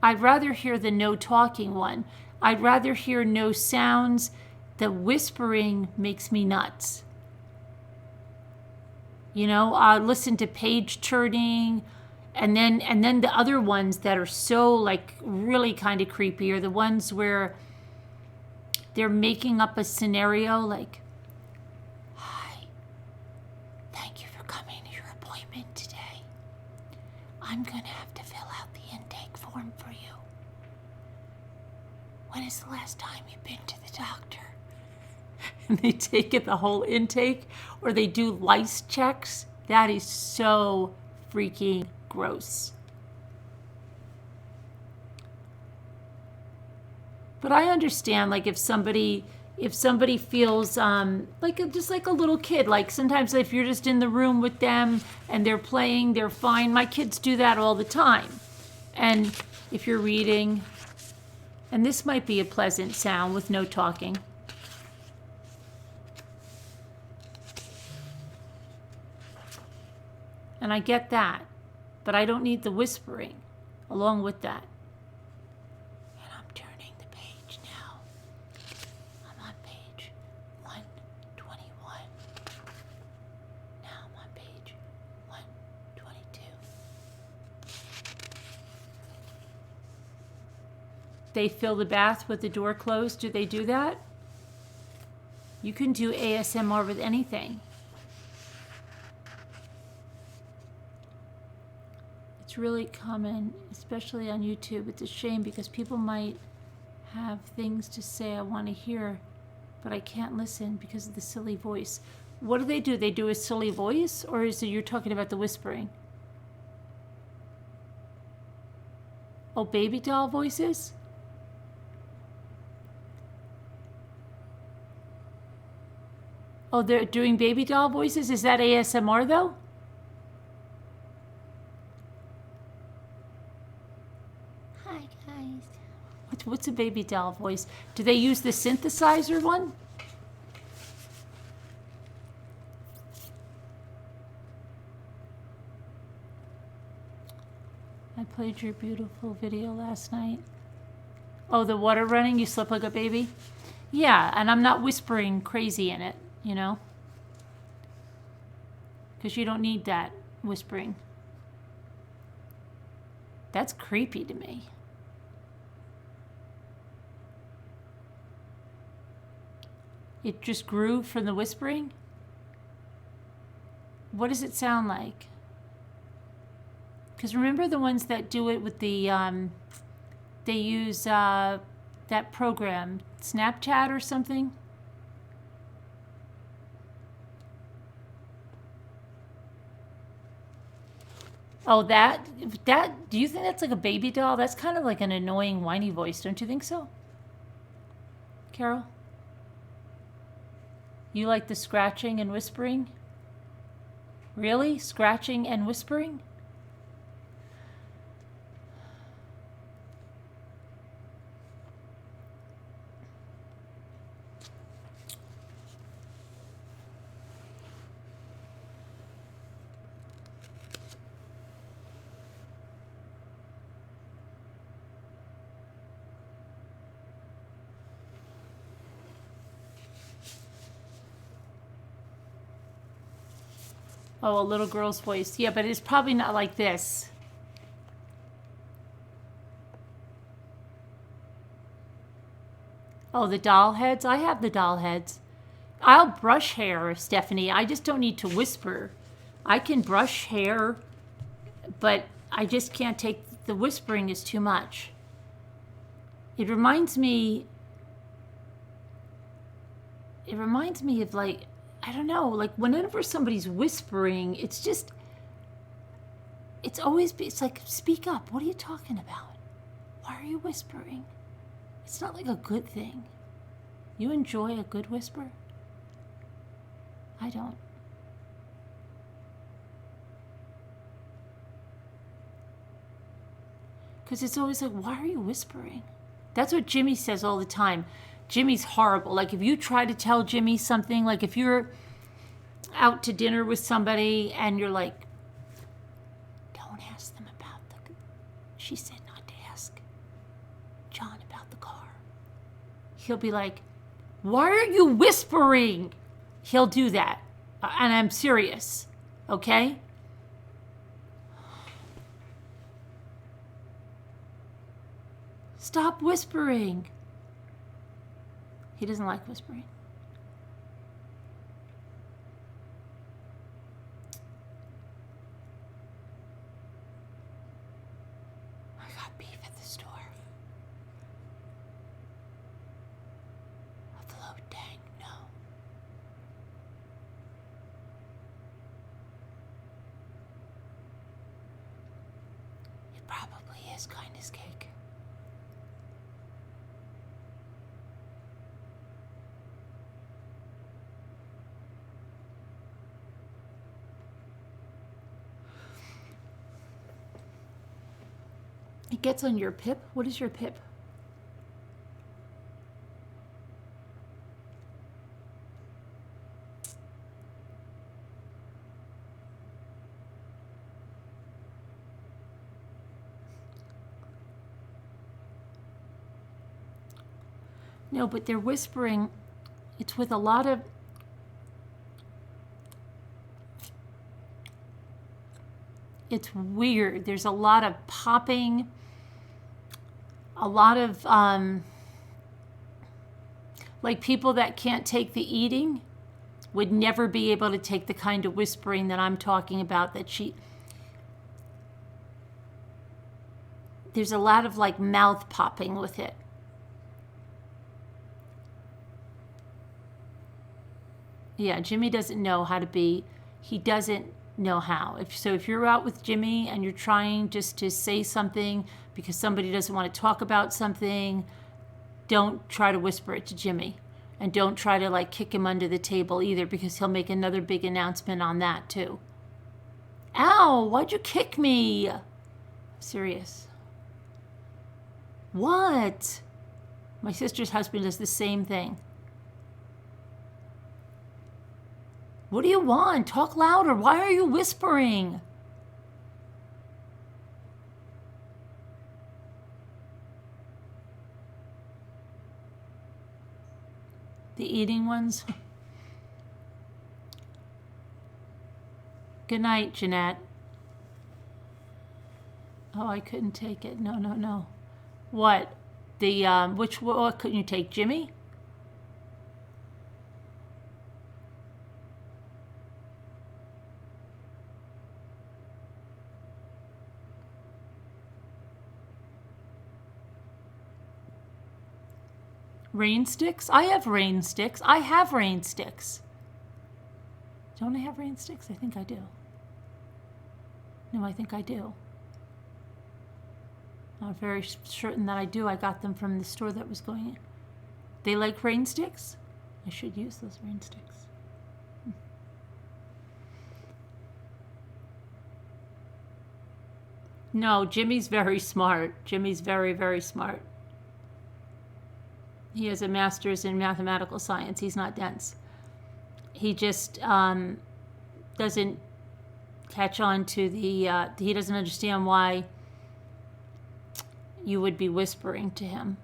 I'd rather hear the no talking one. I'd rather hear no sounds. The whispering makes me nuts. I listen to page turning, and then the other ones that are so like really kind of creepy are the ones where they're making up a scenario like, hi, thank you for coming to your appointment today. I'm going to have to fill out the intake form for you. When is the last time you've been to the doctor? And they take it the whole intake, or they do lice checks. That is so freaking gross. But I understand, like if somebody feels just like a little kid, like sometimes if you're just in the room with them and they're playing, they're fine. My kids do that all the time. And if you're reading, and this might be a pleasant sound with no talking. And I get that, but I don't need the whispering along with that. And I'm turning the page now. I'm on page 121. Now I'm on page 122. They fill the bath with the door closed. Do they do that? You can do ASMR with anything. Really common, especially on YouTube. It's a shame because people might have things to say I want to hear, but I can't listen because of the silly voice. What do? They do a silly voice, or is it you're talking about the whispering? Oh, baby doll voices? Oh, they're doing baby doll voices? Is that ASMR though? Hi guys. What's a baby doll voice? Do they use the synthesizer one? I played your beautiful video last night. Oh, the water running? You slept like a baby? Yeah, and I'm not whispering crazy in it, you know? Because you don't need that whispering. That's creepy to me. It just grew from the whispering? What does it sound like? Because remember the ones that do it with the, they use that program, Snapchat or something? Oh, that, do you think that's like a baby doll? That's kind of like an annoying whiny voice, don't you think so? Carol? You like the scratching and whispering? Really? Scratching and whispering? Oh, a little girl's voice. Yeah, but it's probably not like this. Oh, the doll heads? I have the doll heads. I'll brush hair, Stephanie. I just don't need to whisper. I can brush hair, but I just can't take, the whispering is too much. It reminds me of like, I don't know, like whenever somebody's whispering, it's just, it's like, speak up. What are you talking about? Why are you whispering? It's not like a good thing. You enjoy a good whisper? I don't. Because it's always like, why are you whispering? That's what Jimmy says all the time. Jimmy's horrible. Like if you try to tell Jimmy something, like if you're out to dinner with somebody and you're like, don't ask them about she said not to ask John about the car. He'll be like, why are you whispering? He'll do that. And I'm serious. Okay? Stop whispering. He doesn't like whispering. I got beef at the store. A float tank, no. It probably is kindness cake. It gets on your pip? What is your pip? No, but they're whispering. It's with a lot of... It's weird. There's a lot of popping, a lot of, like people that can't take the eating would never be able to take the kind of whispering that I'm talking about, that there's a lot of like mouth popping with it. Yeah, Jimmy doesn't know how to be. He doesn't know how. If you're out with Jimmy and you're trying just to say something because somebody doesn't want to talk about something, don't try to whisper it to Jimmy. And don't try to like kick him under the table either, because he'll make another big announcement on that too. Ow, why'd you kick me? Serious. What? My sister's husband does the same thing. What do you want? Talk louder. Why are you whispering? The eating ones? Good night, Jeanette. Oh, I couldn't take it. No. What? What couldn't you take, Jimmy? Rain sticks? I have rain sticks. I have rain sticks. Don't I have rain sticks? I think I do. No, I think I do. I'm very certain that I do. I got them from the store that was going in. They like rain sticks? I should use those rain sticks. No, Jimmy's very smart. Jimmy's very, very smart. He has a master's in mathematical science. He's not dense. He just doesn't catch on to the, he doesn't understand why you would be whispering to him.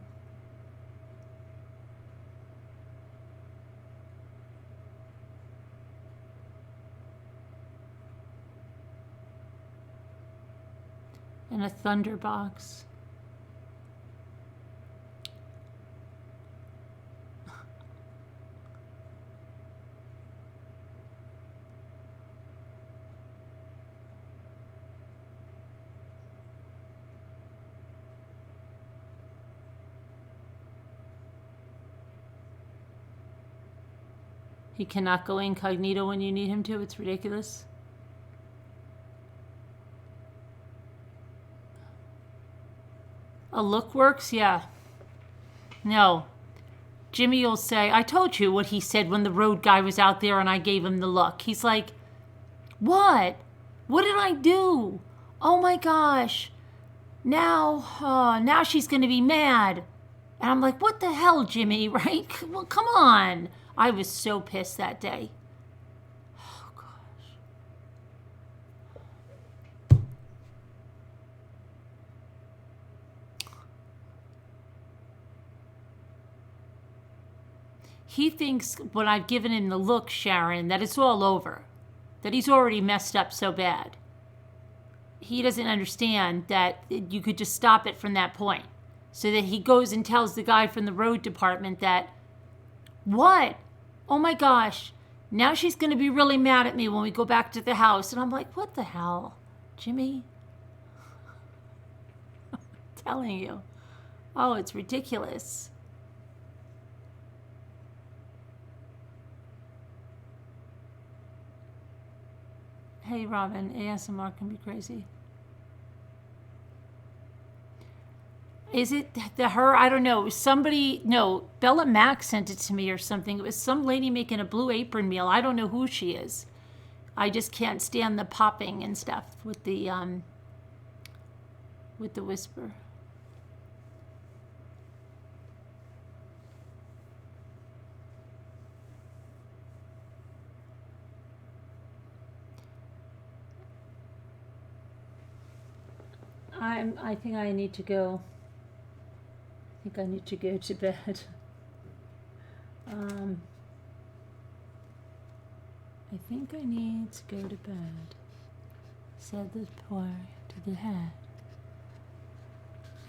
And a thunder box. He cannot go incognito when you need him to. It's ridiculous. A look works? Yeah. No. Jimmy will say, I told you what he said when the road guy was out there and I gave him the look. He's like, what? What did I do? Oh my gosh. Now she's going to be mad. And I'm like, what the hell, Jimmy, right? Well, come on. I was so pissed that day. Oh, gosh. He thinks when I've given him the look, Sharon, that it's all over. That he's already messed up so bad. He doesn't understand that you could just stop it from that point. So that he goes and tells the guy from the road department that, what? Oh my gosh, now she's going to be really mad at me when we go back to the house. And I'm like, what the hell, Jimmy? I'm telling you. Oh, it's ridiculous. Hey, Robin, ASMR can be crazy. Is it her? I don't know. It was somebody, no, Bella Mac sent it to me or something. It was some lady making a Blue Apron meal. I don't know who she is. I just can't stand the popping and stuff with the whisper. I think I need to go. I think I need to go to bed. I think I need to go to bed, said the poor to the head.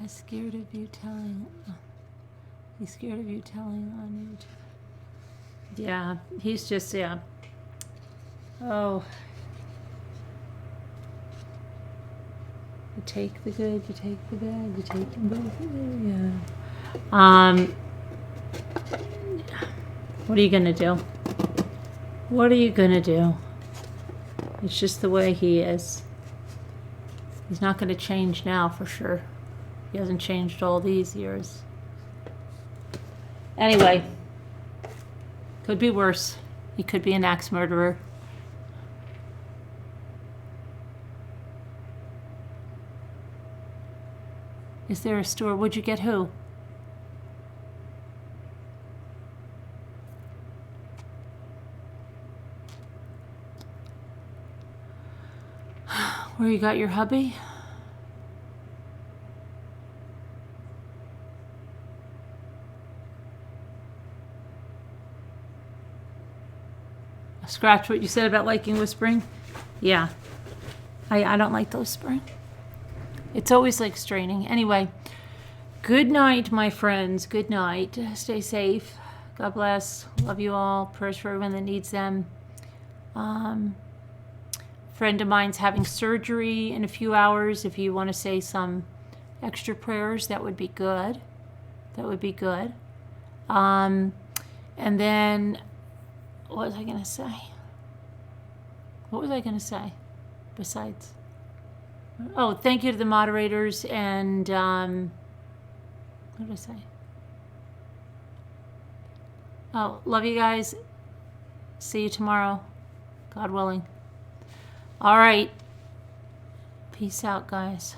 I'm scared of you telling. He's scared of you telling on YouTube. Yeah, he's just, yeah. Oh. You take the good, you take the bad, you take them both away, yeah. What are you gonna do? What are you gonna do? It's just the way he is. He's not gonna change now for sure. He hasn't changed all these years. Anyway, could be worse. He could be an axe murderer. Is there a store? Would you get who? Where you got your hubby? Scratch what you said about liking whispering. Yeah. I don't like the whispering. It's always like straining. Anyway, good night, my friends. Good night. Stay safe. God bless. Love you all. Prayers for everyone that needs them. Friend of mine's having surgery in a few hours. If you want to say some extra prayers, that would be good. That would be good. And then, what was I going to say? What was I going to say besides? Oh, thank you to the moderators and, what did I say? Oh, love you guys. See you tomorrow, God willing. All right. Peace out, guys.